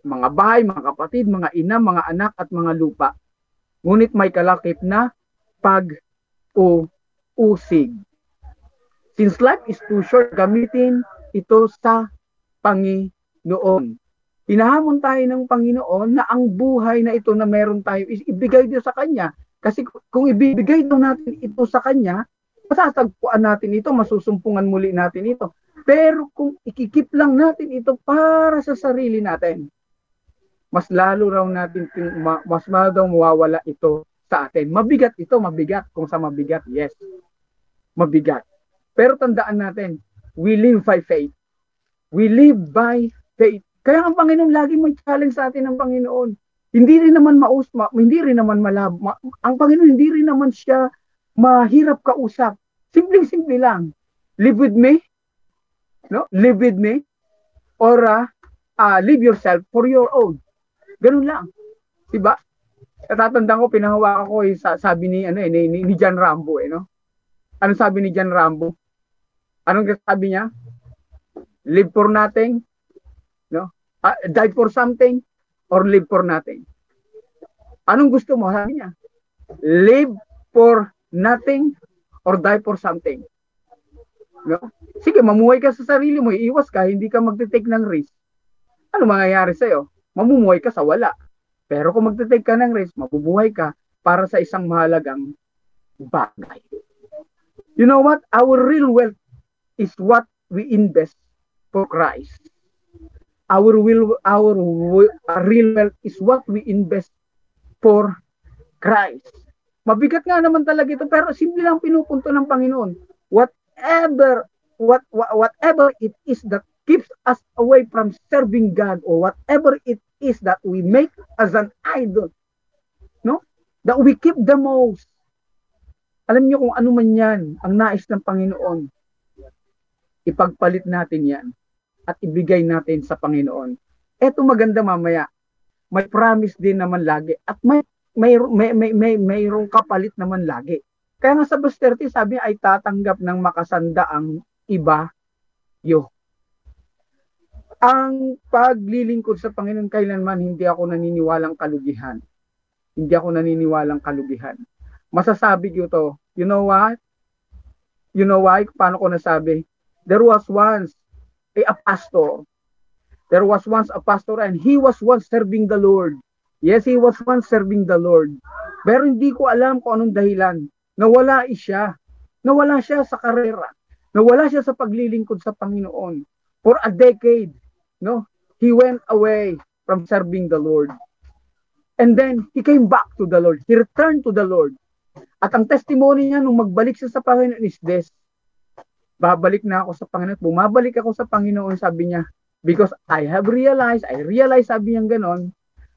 Mga bahay, mga kapatid, mga ina, mga anak at mga lupa. Ngunit may kalakip na pag-uusig. Since life is too short, gamitin ito sa Panginoon. Hinahamon tayo ng Panginoon na ang buhay na ito na meron tayo is ibigay dito sa Kanya. Kasi kung ibibigay daw natin ito sa Kanya, masasagpuan natin ito, masusumpungan muli natin ito. Pero kung ikikip lang natin ito para sa sarili natin, mas lalo daw mawawala ito sa atin. Mabigat ito, mabigat. Kung sa mabigat, yes. Mabigat. Pero tandaan natin, we live by faith. We live by faith. Kaya ang Panginoon lagi may challenge sa atin ng Panginoon. Hindi rin naman hindi rin naman malab. Ang Panginoon hindi rin naman siya mahirap kausap. Simpleng-simple lang. Live with me. No? Live with me. Or live yourself for your own. Ganun lang. Diba? Natatandaan ko, pinahawakan ko sabi ni John Rambo, no? Ano sabi ni John Rambo? Anong sabi niya? Live for nothing, no? Die for something or live for nothing. Anong gusto mo? Sabi niya, live for nothing or die for something. No? Sige, mamuhay ka sa sarili mo, iiwas ka, hindi ka magte-take ng risk. Ano mangyayari sa'yo? Mamumuhay ka sa wala. Pero kung magte-take ka ng risk, mabubuhay ka para sa isang mahalagang bagay. You know what? Our real wealth is what we invest for Christ. Our real wealth is what we invest for Christ. Mabigat nga naman talaga ito, pero simple lang pinupunto ng Panginoon. Whatever it is that keeps us away from serving God, or whatever it is that we make as an idol, no? That we keep the most. Alam niyo kung ano man yan, ang nais ng Panginoon, ipagpalit natin yan at ibigay natin sa Panginoon. Eto maganda mamaya, may promise din naman lagi at mayroong kapalit naman lagi. Kaya nga sa verse 30 sabi ay tatanggap ng makasandaang ibayo. Ang paglilingkod sa Panginoon kailanman hindi ako naniniwalang kalugihan. Hindi ako naniniwalang kalugihan. Masasabi ko to, you know what? You know why? Paano ko nasabi? There was once a pastor. There was once a pastor and he was once serving the Lord. Yes, he was once serving the Lord. Pero hindi ko alam kung anong dahilan. Nawala siya. Nawala siya sa karera. Nawala siya sa paglilingkod sa Panginoon. For a decade, no? He went away from serving the Lord. And then, he came back to the Lord. He returned to the Lord. At ang testimony niya nung magbalik siya sa Panginoon is this. Babalik na ako sa Panginoon. Bumabalik ako sa Panginoon, sabi niya. Because I realized, sabi niya ganon,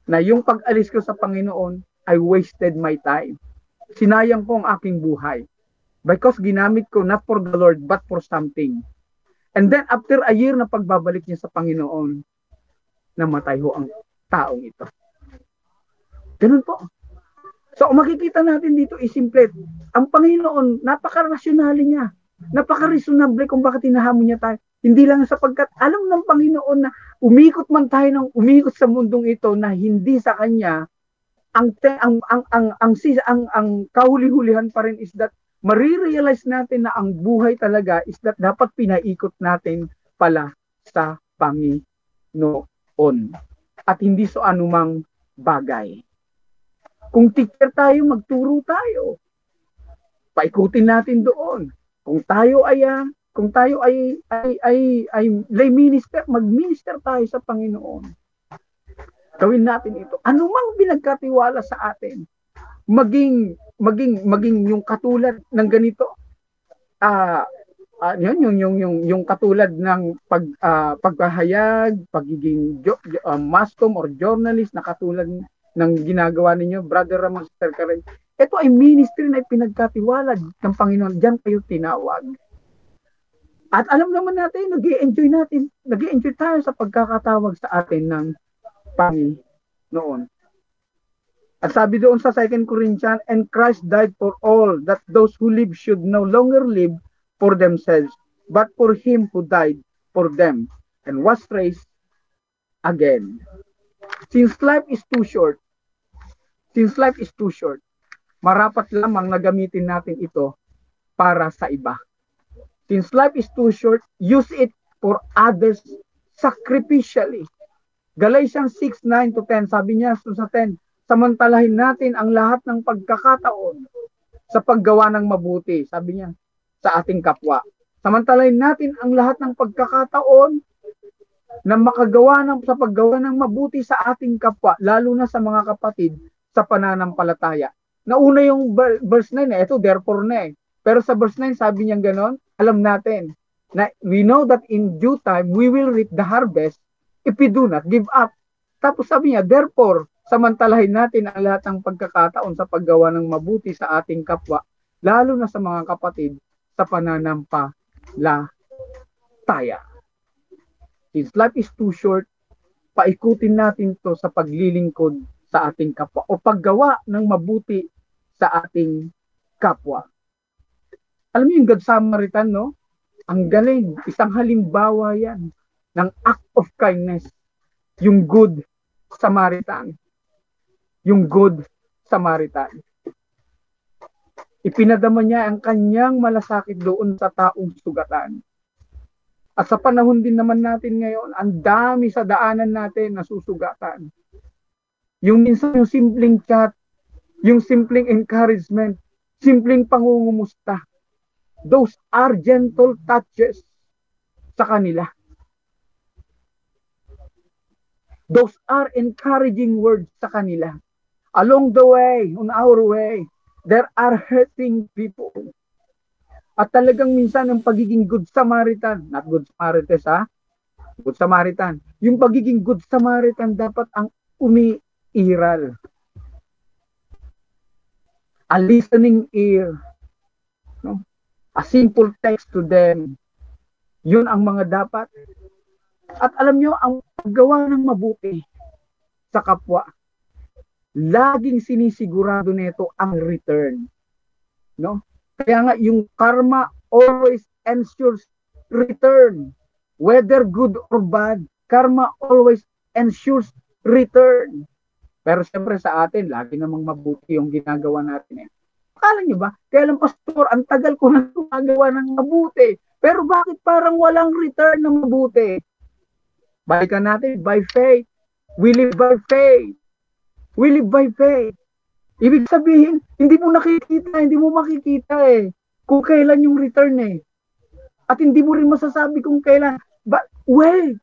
na yung pag-alis ko sa Panginoon, I wasted my time. Sinayang ko ang aking buhay. Because ginamit ko not for the Lord, but for something. And then after a year na pagbabalik niya sa Panginoon, namatay ho ang taong ito. Ganun po. So makikita natin dito is simple. Ang Panginoon, napaka-rasyonali niya. Napaka-reasonable kung bakit hinahamon niya tayo. Hindi lang sapagkat alam ng Panginoon na umikot man tayo ng umikot sa mundong ito na hindi sa Kanya, ang kahuli-hulihan pa rin is that marirealize natin na ang buhay talaga is that dapat pinaikot natin pala sa Panginoon at hindi sa anumang bagay. Kung teacher tayo, magturo tayo. Paikutin natin doon. Kung tayo ay lay minister, mag-minister tayo sa Panginoon. Gawin natin ito. Ano mang pinagkatiwala sa atin, maging yung katulad ng ganito. Yung katulad ng pagpahayag, pagiging mascom or journalist na katulad ng ginagawa ninyo, Brother Ramon, Sister Karen. Ito ay ministry na pinagkatiwala ng Panginoon. Diyan kayo tinawag. At alam naman natin, nag-i-enjoy tayo sa pagkakatawag sa atin ng Panginoon. At sabi doon sa 2 Corinthians, and Christ died for all, that those who live should no longer live for themselves, but for Him who died for them and was raised again. Since life is too short, marapat lamang na gamitin natin ito para sa iba. Since life is too short, use it for others sacrificially. Galatians 6:9-10, sabi niya sa 10, samantalahin natin ang lahat ng pagkakataon sa paggawa ng mabuti, sabi niya, sa ating kapwa. Samantalahin natin ang lahat ng pagkakataon na sa paggawa ng mabuti sa ating kapwa, lalo na sa mga kapatid sa pananampalataya. Nauna yung verse 9, ito therefore na eh. Pero sa verse 9, sabi niya ganon, alam natin na we know that in due time we will reap the harvest if we do not give up. Tapos sabi niya, therefore, samantalahin natin ang lahat ng pagkakataon sa paggawa ng mabuti sa ating kapwa, lalo na sa mga kapatid sa pananampalataya. Since life is too short, paikutin natin to sa paglilingkod sa ating kapwa o paggawa ng mabuti sa ating kapwa. Alam niyo yung Good Samaritan, no? Ang galing, isang halimbawa yan ng act of kindness. Yung Good Samaritan. Yung Good Samaritan. Ipinadama niya ang kanyang malasakit doon sa taong sugatan. At sa panahon din naman natin ngayon, ang dami sa daanan natin na susugatan. Yung minsan yung simpleng chat, yung simpleng encouragement, simpleng pangungumusta. Those are gentle touches sa kanila. Those are encouraging words sa kanila. Along the way, on our way, there are hurting people. At talagang minsan ang pagiging Good Samaritan, not Good Samarites ha, Good Samaritan. Yung pagiging Good Samaritan dapat ang umiiral. A listening ear. No? A simple text to them. Yun ang mga dapat. At alam nyo, ang paggawa ng mabuti sa kapwa, laging sinisigurado nito ang return. No? Kaya nga, yung karma always ensures return. Whether good or bad, karma always ensures return. Pero siyempre sa atin, lagi namang mabuti yung ginagawa natin. Akala nyo ba? Kaya lang, pastor, ang tagal ko na gumagawa ng mabuti. Pero bakit parang walang return na mabuti? Balikan natin, by faith. We live by faith. We live by faith. Ibig sabihin, hindi mo makikita eh. Kung kailan yung return eh. At hindi mo rin masasabi kung kailan. But wait.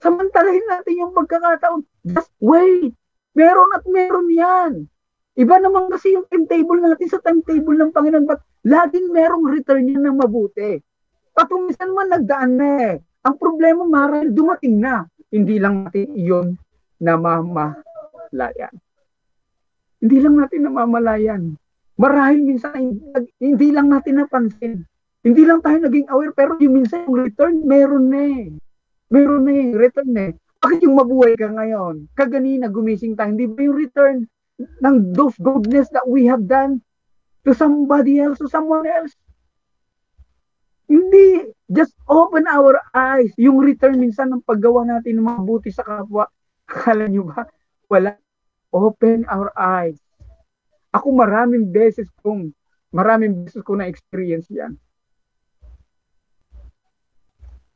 Samantalahin natin yung pagkakataon. Just wait. Meron at meron yan. Iba naman kasi yung timetable natin sa timetable ng Panginoon. But laging merong return yan ng mabuti. Patumisan man nagdaan na eh. Ang problema marahil dumating na. Hindi lang natin iyon namamalayan. Hindi lang natin namamalayan. Marahil minsan hindi lang natin napansin. Hindi lang tayo naging aware, pero yung minsan yung return, meron na eh. Meron na yung return eh. Bakit yung mabuhay ka ngayon? Kaganina gumising tayo, hindi ba yung return ng those goodness that we have done to somebody else, to someone else? Hindi. Just open our eyes. Yung return minsan ng paggawa natin ng mabuti sa kapwa. Akala nyo ba? Wala. open our eyes. Ako maraming beses ko na-experience yan.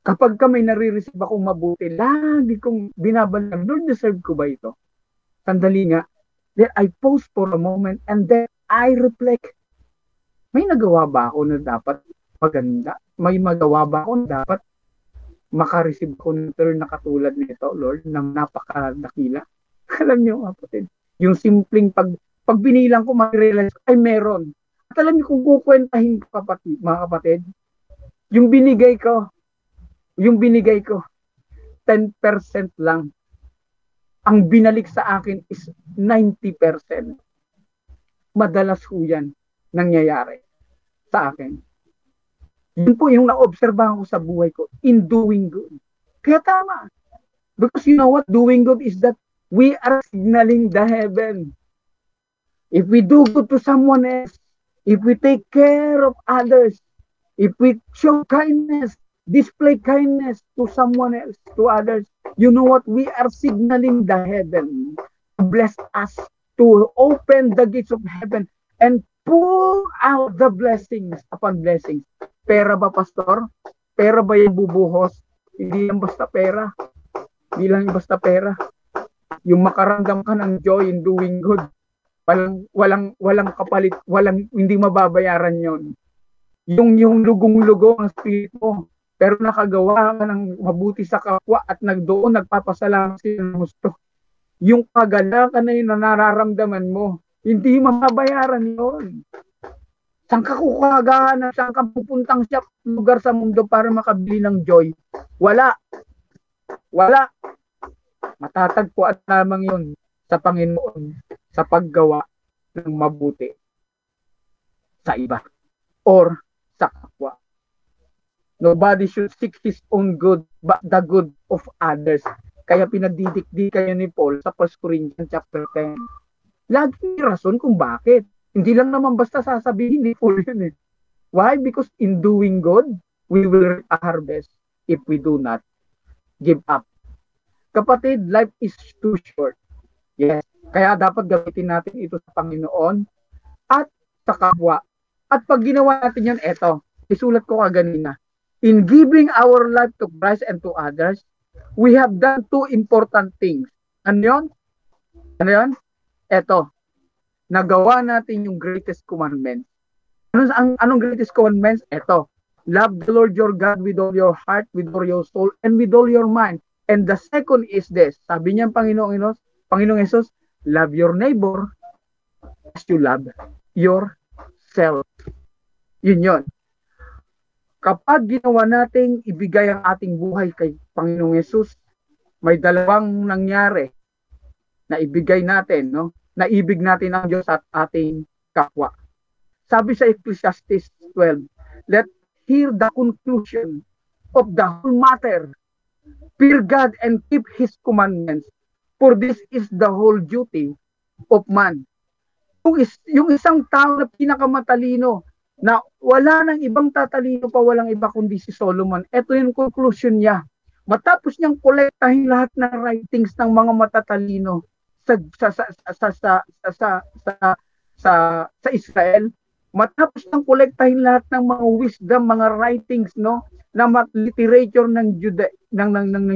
Kapag ka may nare-receive akong mabuti, lagi kong binabalang, Lord, deserve ko ba ito? Sandali nga. Then I pause for a moment and then I reflect. May nagawa ba ako na dapat maganda? May magawa ba ako na dapat makareceive ko ng turn na katulad nito, Lord, na napakadakila? Alam niyo, kapatid, yung simpleng pag binilang ko, ma-realize, ay meron. At alam niyo kung kukwentahin ko, kapatid, mga kapatid, yung binigay ko, 10% lang. Ang binalik sa akin is 90%. Madalas ho yan nangyayari sa akin. Yun po yung na-obserbahan ko sa buhay ko in doing good. Kaya tama. Because you know what? Doing good is that we are signaling the heaven. If we do good to someone else, if we take care of others, if we show kindness, display kindness to someone else, to others, you know what? We are signaling the heaven to bless us, to open the gates of heaven and pour out the blessings upon blessings. Pera ba, Pastor? Pera ba yung bubuhos? Hindi lang basta pera. Hindi lang basta pera. Yung makaramdam ka ng joy in doing good. Walang kapalit, hindi mababayaran yon. Yung lugong-lugong ang spirit mo. Pero nakagawa ka ng mabuti sa kapwa at doon nagpapasalamat sila ng gusto. Yung kagalakan na yun na nararamdaman mo, hindi mababayaran yun. Saan ka kukagahan, saan ka pupuntang siya lugar sa mundo para makabili ng joy? Wala. Matatagpuan lamang yun sa Panginoon sa paggawa ng mabuti sa iba or sa kapwa. Nobody should seek his own good, but the good of others. Kaya pinagdidikdik kayo ni Paul sa 1 Corinthians chapter 10. Laging rason kung bakit. Hindi lang naman basta sasabihin ni Paul yun eh. Why? Because in doing good, we will reap a harvest if we do not give up. Kapatid, life is too short. Yes. Kaya dapat gamitin natin ito sa Panginoon at sa kapwa. At pag ginawa natin yan, eto, isulat ko kaganina. In giving our life to Christ and to others, we have done two important things. Ano yun? Eto, nagawa natin yung greatest commandment. Anong greatest commandments? Eto, love the Lord your God with all your heart, with all your soul, and with all your mind. And the second is this. Sabi niya Panginoong Jesus, love your neighbor as you love yourself. Yun. Kapag ginawa nating ibigay ang ating buhay kay Panginoong Yesus, may dalawang nangyari na ibigay natin, no? Naibig natin ang Diyos at ating kapwa. Sabi sa Ecclesiastes 12, let's hear the conclusion of the whole matter. Fear God and keep His commandments, for this is the whole duty of man. Yung isang tao na pinakamatalino, na wala nang ibang tatalino pa, walang iba kundi si Solomon. Ito yung conclusion niya. Matapos niyang kolektahin lahat ng writings ng mga matatalino sa Israel, matapos niyang kolektahin lahat ng mga wisdom, mga writings, no, na literature ng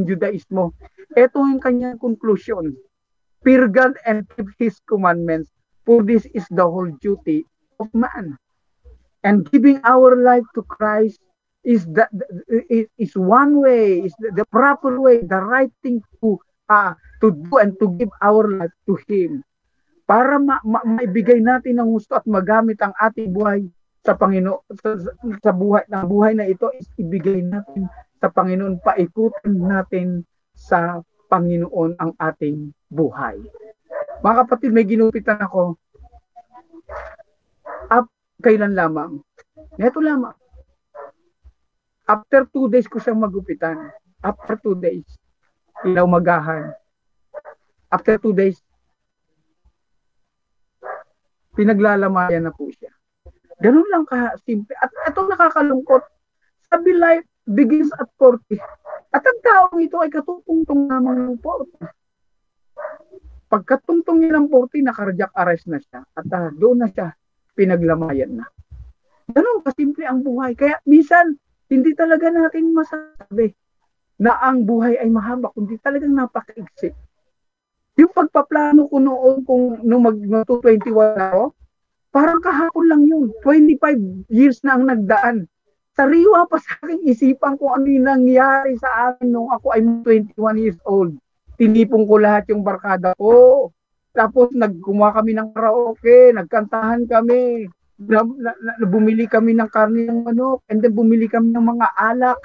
Judaismo. Ito yung kanyang conclusion. Fear God and keep His commandments, for this is the whole duty of man. And giving our life to Christ is one way, is the proper way, the right thing to do and to give our life to Him. Para maibigay natin ang gusto at magamit ang ating buhay sa Panginoon, sa buhay na ito, is ibigay natin sa Panginoon, paikutin natin sa Panginoon ang ating buhay. Mga kapatid, may ginupitan ako. Kailan lamang? Neto lamang. After 2 days ko siyang magupitan. After 2 days. Inaumagahan. After 2 days, pinaglalamayan na po siya. Ganun lang ka-simple. At itong nakakalungkot, sabi life begins at 40. At ang taong ito ay katutungtong namang ng 40. Pagkatungtong niya ng 40, naka-cardiac arrest na siya. At doon na siya pinaglamayan na. Ganun kasimple ang buhay. Kaya minsan, hindi talaga natin masasabi na ang buhay ay mahaba, kundi talagang napakaigsi. Yung pagpaplano ko noon kung nung mag-21 ako, parang kahapon lang yun. 25 years na ang nagdaan. Sariwa pa sa aking isipan kung ano yung nangyari sa akin nung ako ay 21 years old. Tinipong ko lahat yung barkada ko. Tapos naggumawa kami ng karaoke, nagkantahan kami, bumili kami ng karne ng manok, and then bumili kami ng mga alak.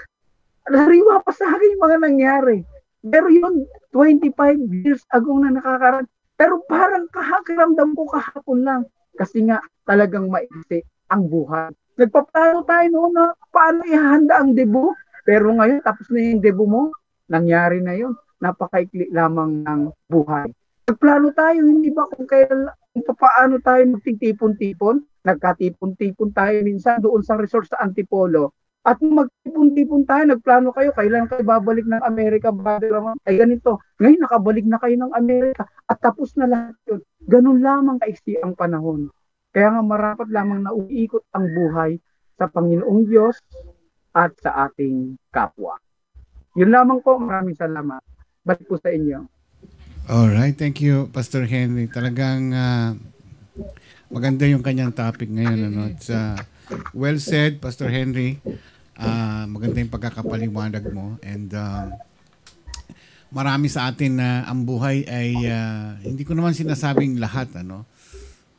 Sariwa pa sa akin yung mga nangyari. Pero yun, 25 years ago na nakakaraan. Pero parang kahakiramdam ko kahapon lang. Kasi nga talagang maiksi ang buhay. Nagpaplano tayo noon na paano ihahanda ang debut. Pero ngayon, tapos na yung debut mo, nangyari na yun. Napakaikli lamang ng buhay. Nagplano tayo, hindi ba kung paano tayo magtitipon-tipon? Nagkatipon-tipon tayo minsan doon sa resort sa Antipolo. At magtipon-tipon tayo, nagplano kayo, kailan kayo babalik ng Amerika, ay ganito. Ngayon, nakabalik na kayo ng Amerika at tapos na lahat yun. Ganun lamang kaiksi ang panahon. Kaya nga marapat lamang na umiikot ang buhay sa Panginoong Diyos at sa ating kapwa. Yun lamang po, maraming salamat. Balik po sa inyo. Alright, thank you, Pastor Henry. Talagang maganda yung kanyang topic ngayon. Ano? It's well said, Pastor Henry. Maganda yung pagkakapaliwanag mo. And marami sa atin na ang buhay ay hindi ko naman sinasabing lahat. Ano?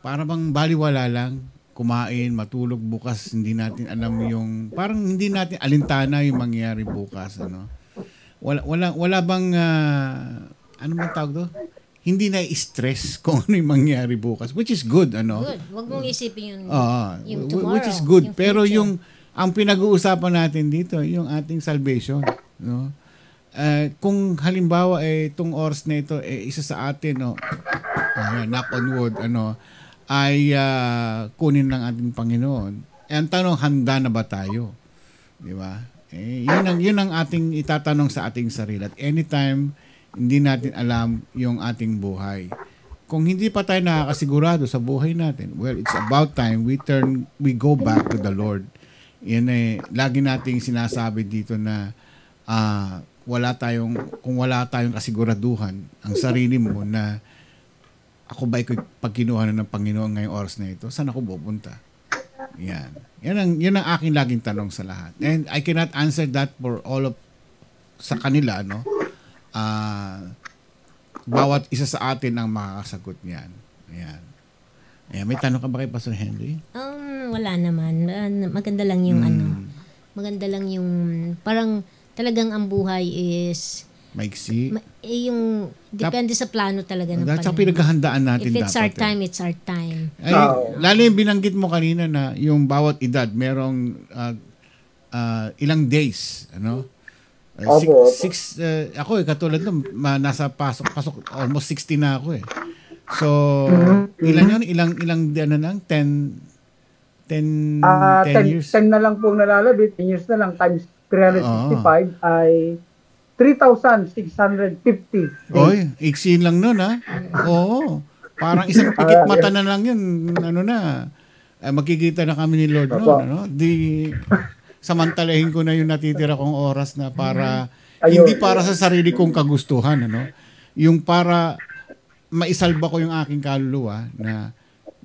Para bang baliwala lang, kumain, matulog bukas, hindi natin alam yung, parang hindi natin alintana yung mangyayari bukas. Ano? Wala bang, ano bang tawag doon? Hindi na stress kung ano yung mangyayari bukas, which is good, ano? Good. Huwag mong isipin yung tomorrow. Which is good. Pero ang pinag-uusapan natin dito, yung ating salvation, no? Kung halimbawa itong oras na ito isa sa atin, no, knock on wood, ano, ay kunin ng ating Panginoon. Ang tanong, handa na ba tayo? Di ba? Yun ang ating itatanong sa ating sarili. At anytime hindi natin alam yung ating buhay. Kung hindi pa tayo nakakasigurado sa buhay natin, well, it's about time we go back to the Lord. Yan lagi nating sinasabi dito na kung wala tayong kasiguraduhan ang sarili mo na ako ba pag kinuha na ng Panginoon ngayong oras na ito, saan ako pupunta? Yan. Yan ang aking laging tanong sa lahat. And I cannot answer that for all of sa kanila, no? Bawat isa sa atin ang makakasagot niyan. Ayan. May tanong ka ba kay Pastor Henry? Wala naman. Maganda lang yung maganda lang yung parang talagang ang buhay is maiksi. Yung depende sa plano talaga ng Panginoon. That's ang pinaghahandaan natin dapat. If it's our time, it's our time. Lalo yung binanggit mo kanina na yung bawat edad merong ilang days, ano? Ako katulad nung nasa pasok almost 60 na ako . So ilan yun? Ilang ano lang 10 years. 10 na lang po nalalabit, 10 years na lang times 365 ay 3,650. Oy, iksi lang nun Oo. Parang isang pikit mata na lang yun. Ano na? Magkikita na kami ni Lord noon, ano? Samantalahin ko na yung natitira kong oras na para hindi para sa sarili kong kagustuhan, ano? Yung para maisalba ko yung aking kaluluwa na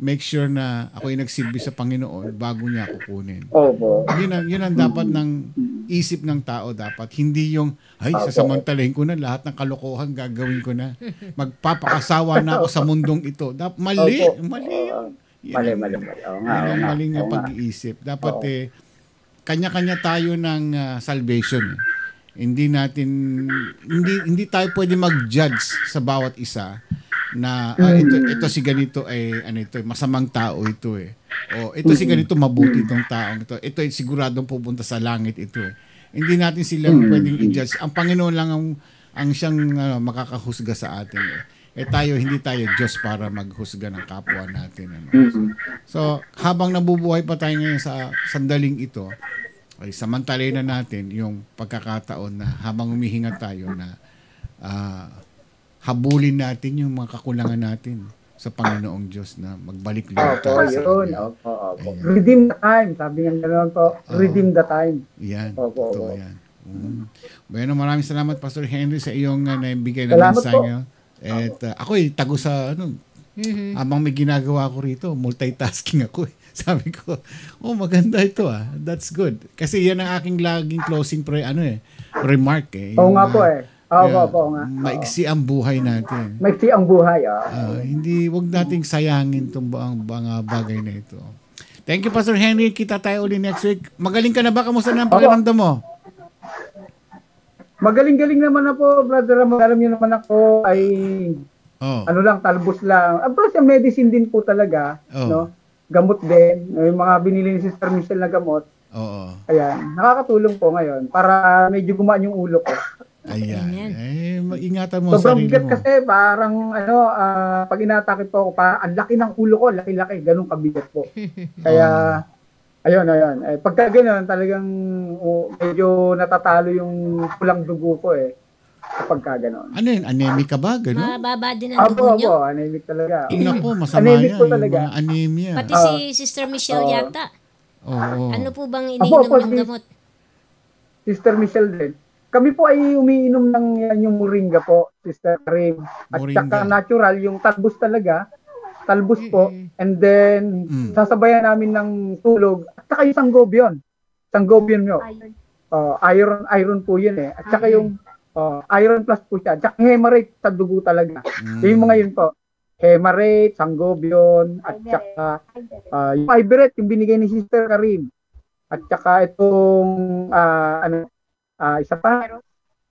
make sure na ako yung nagsilbi sa Panginoon bago niya ako kunin. Yun ang dapat ng isip ng tao dapat. Hindi yung, sasamantalahin ko na lahat ng kalokohan gagawin ko na. Magpapakasawa na ako sa mundong ito. Mali yun. Mali. Maling pag-iisip. Dapat kanya-kanya tayo ng salvation. Hindi tayo pwede mag-judge sa bawat isa na ito si ganito masamang tao ito o ito si ganito mabuti itong taong ito siguradong pupunta sa langit ito Hindi natin sila pwedeng i-judge. Ang Panginoon lang ang siyang makakahusga sa atin tayo, hindi tayo Diyos para maghusga ng kapwa natin. So, habang nabubuhay pa tayo ngayon sa sandaling ito, ay samantalahin na natin yung pagkakataon na habang humihinga tayo na habulin natin yung mga kakulangan natin sa Panginoong Diyos na magbalik loob tayo sa Kanya. Opo. Redeem the time. Sabi nga gano'n po. Redeem the time. Yan. Opo. Yan. Bueno, maraming salamat Pastor Henry sa iyong naibigay na mensahe ngayon. At ako tago sa abang may ginagawa ko rito, multitasking ako Sabi ko, maganda ito That's good. Kasi yan ang aking laging closing remark Oo nga po Oo nga. Maiksi ang buhay natin. Maiksi ang buhay, wag nating sayangin itong mga bagay na ito. Thank you, Pastor Henry. Kita tayo ulit next week. Magaling ka na ba? Kamusta na ang pakiramdam mo? Magaling-galing naman na po, Brother Ramon. Alam niyo naman ako ay talbos lang. Pero sa medicine din po talaga. No? Gamot din. Yung mga binili ni Sister Michelle na gamot. Ayan. Nakakatulong po ngayon para medyo gumaan yung ulo ko. Ayan. Ingatan mo sobrang sarili bigat mo. Kasi parang pag inatakit po ako, parang ang laki ng ulo ko, laki-laki, ganun kabigat po. Kaya ayun. Pagka gano'n, talagang medyo natatalo yung kulang dugo ko kapag gano'n. Ano yun? Anemic ka ba? Gano'n? Mababa din ang dugo nyo? Opo, anemic talaga. Naku, masama Anemic yan. po talaga. Yung mga anemia. Pati si Sister Michelle yata. Ano po bang iniinom ng gamot? Sister Michelle din. Kami po ay umiinom ng yung moringa po, Sister Karim. At saka natural, yung talbos talaga. Talbos po. And then, sasabayan namin ng tulog. At saka yung sangobion. Sangobion nyo. Iron po yun At saka yung iron plus po siya. At saka hemarate sa dugo talaga. Yung mga yun po. Hemarate, sangobion, at saka yung fiberate, yung binigay ni Sister Karim. At saka itong isa pa,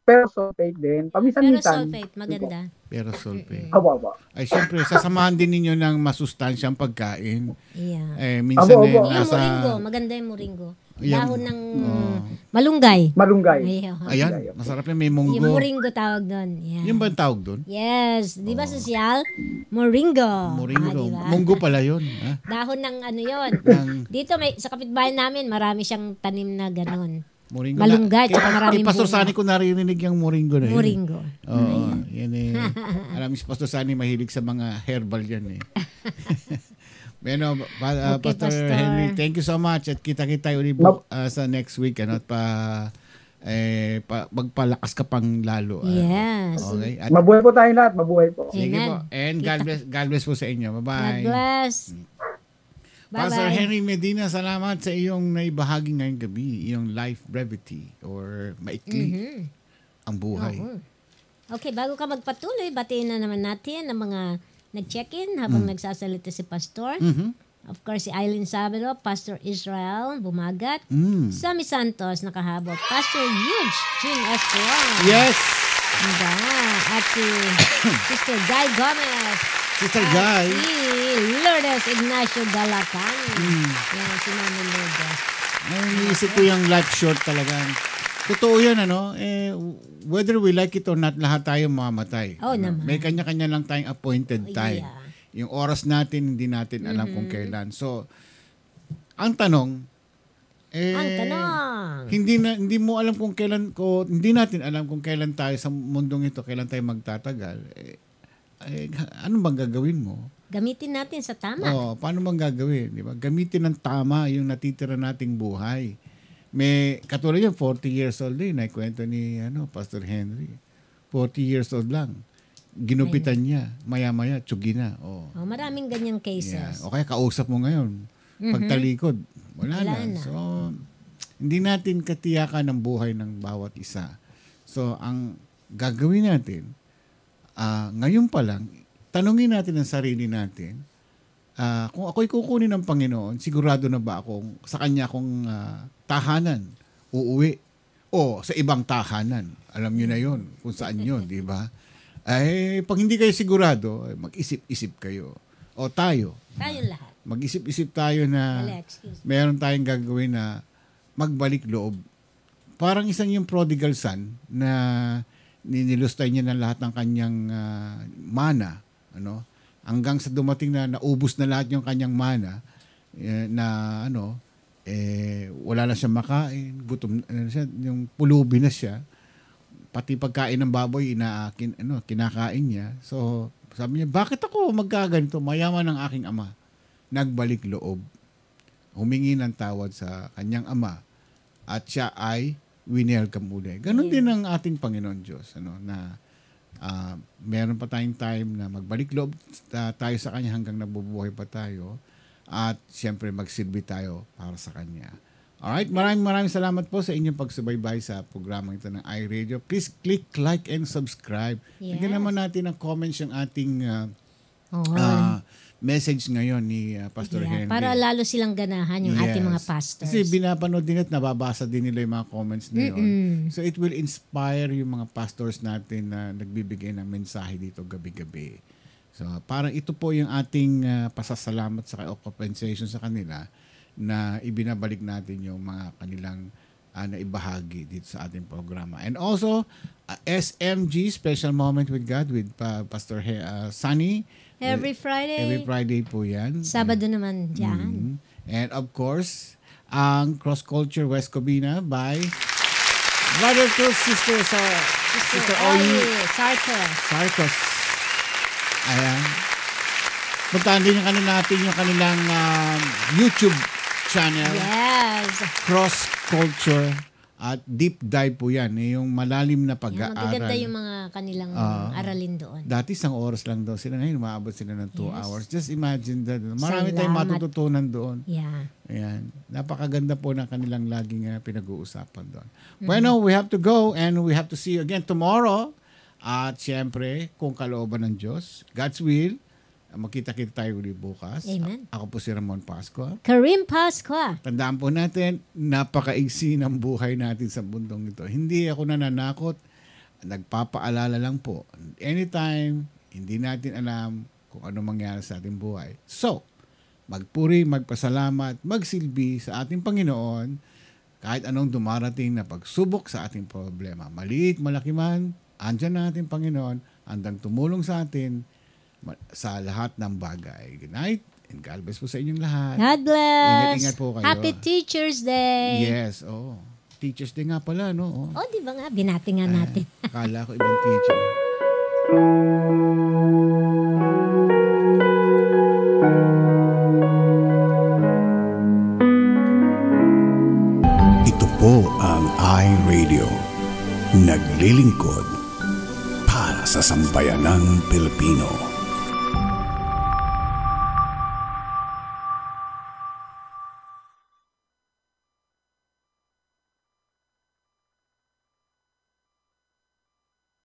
Perosulfate din. Paminsan-minsan. Perosulfate, maganda. Perosulfate. Aba. Ay, syempre, sasamahan din ninyo ng masustansyang pagkain. Yeah. Minsan nasa... Moringo, maganda yung moringo. Dahon ng malunggay. Ayan, masarap na may munggo. Yung moringo tawag doon. Yeah. Yung ba tawag doon? Yes. Di ba sosyal? Moringo. Diba? Munggo pala yun. Dahon ng yun. Dito sa kapitbahay namin, marami siyang tanim na ganon. Moringo. Malunggay, tsaka maraming bunga. Pastor Sani ko naririnig yung moringo na yun. Moringo. Oo, yan alam si Pastor Sani mahilig sa mga herbal yan Bueno, Pastor Henry, thank you so much at kita-kita ulit sa next week at magpalakas ka pang lalo. Yes. Okay. At, mabuhay po tayo lahat, mabuhay po. Sige po. And God bless po sa inyo. Bye-bye. God bless. Pastor Henry Medina, salamat sa iyong naibahagi ngayong gabi, iyong life brevity or maikli ang buhay. Okay, bago ka magpatuloy, batiin na naman natin ang mga nag-check-in habang nagsasalita si Pastor. Of course, si Eileen Sabelo, Pastor Israel Bumagat, Sammy Santos, nakahabot, Pastor Huge, Jean Escobar. Yes! At si Sister Guy Gomez. Sister Guy. Si Lourdes Ignacio Galacang. Yan, si Mami Lourdes. Iniisip ko yung life short talaga. Totoo yan, whether we like it or not, lahat tayo mamamatay. Naman. May kanya-kanya lang tayong appointed time. Yung oras natin, hindi natin alam kung kailan. So, ang tanong, hindi mo alam kung kailan, hindi natin alam kung kailan tayo sa mundong ito, kailan tayo magtatagal. Ano bang gagawin mo? Gamitin natin sa tama. Paano bang gagawin? Di ba? Gamitin ng tama yung natitira nating buhay. May katulad yan, 40 years old din, naikwento ni Pastor Henry. 40 years old lang. Ginupitan niya. Maya-maya, tsugi na. Maraming ganyang cases. O kaya kausap mo ngayon. Pagtalikod, wala na. So, hindi natin katiyakan ang buhay ng bawat isa. So, ang gagawin natin, ngayon pa lang, tanungin natin ang sarili natin, kung ako'y kukunin ng Panginoon, sigurado na ba akong sa Kanya akong tahanan, uuwi, o sa ibang tahanan. Alam niyo na yon kung saan yun, di ba? Pag hindi kayo sigurado, mag-isip-isip kayo. O tayo. Tayo lahat. Mag-isip-isip tayo na meron tayong gagawin na magbalik loob. Parang isang yung prodigal son na ninilustay niya ng lahat ng kanyang mana. Hanggang sa dumating na naubos na lahat yung kanyang mana wala na siya makain, gutom na siya, yung pulubi na siya. pati pagkain ng baboy kinakain niya. So sabi niya, bakit ako magkaganito? Mayaman ng aking ama. Nagbalik loob. Humingi ng tawad sa kanyang ama at siya ay winelcome uli. Ganon din ang ating Panginoon Diyos, na meron pa tayong time na magbalik loob tayo sa Kanya hanggang nabubuhay pa tayo at siyempre magsilbi tayo para sa Kanya. Alright, maraming salamat po sa inyong pagsubaybay sa programang ito ng iRadio. Please click like and subscribe. Yes. Tingnan naman natin ang comments yung ating message ngayon ni Pastor Henry. Para lalo silang ganahan yung ating mga pastors. Kasi binapanood din at nababasa din nila yung mga comments na yun. So it will inspire yung mga pastors natin na nagbibigay ng mensahe dito gabi-gabi. So parang ito po yung ating pasasalamat sa compensation sa kanila na ibinabalik natin yung mga kanilang naibahagi dito sa ating programa. And also, SMG, Special Moment with God with Pastor Sunny. Every Friday. Every Friday po yan. Sabado naman dyan. And of course, ang Cross Culture West Covina by Brother to Sister Oyi Sartos. Ayan. Puntahan din natin yung kanilang YouTube channel. Yes. Cross Culture at deep dive po yan. Yung malalim na pag-aaral. Magaganda yung mga kanilang aralin doon. Dati 1 oras lang daw sila. Ngayon, umaabot sila ng 2 hours. Just imagine that. Marami tayong matututunan doon. Yeah. Ayan. Napakaganda po ng kanilang laging pinag-uusapan doon. Bueno, we have to go and we have to see you again tomorrow. At syempre, kung kalooban ng Diyos, God's will, makita-kita tayo ulit bukas. Amen. Ako po si Ramon Pascua. Karim Pascua. Tandaan po natin, napakaigsi ng buhay natin sa mundong ito. Hindi ako nananakot. Nagpapaalala lang po. Anytime, hindi natin alam kung ano mangyari sa ating buhay. So, magpuri, magpasalamat, magsilbi sa ating Panginoon kahit anong dumarating na pagsubok sa ating problema. Maliit, malaki man, andyan na ating Panginoon, andang tumulong sa atin sa lahat ng bagay. Good night and God bless po sa inyong lahat. God bless. Ingat po kayo. Happy Teacher's Day. Yes, Teacher's Day nga pala, no? Di ba nga? Binati nga natin. Akala ko ibang teacher. Ito po ang iRadio. Naglilingkod para sa sambayanang Pilipino.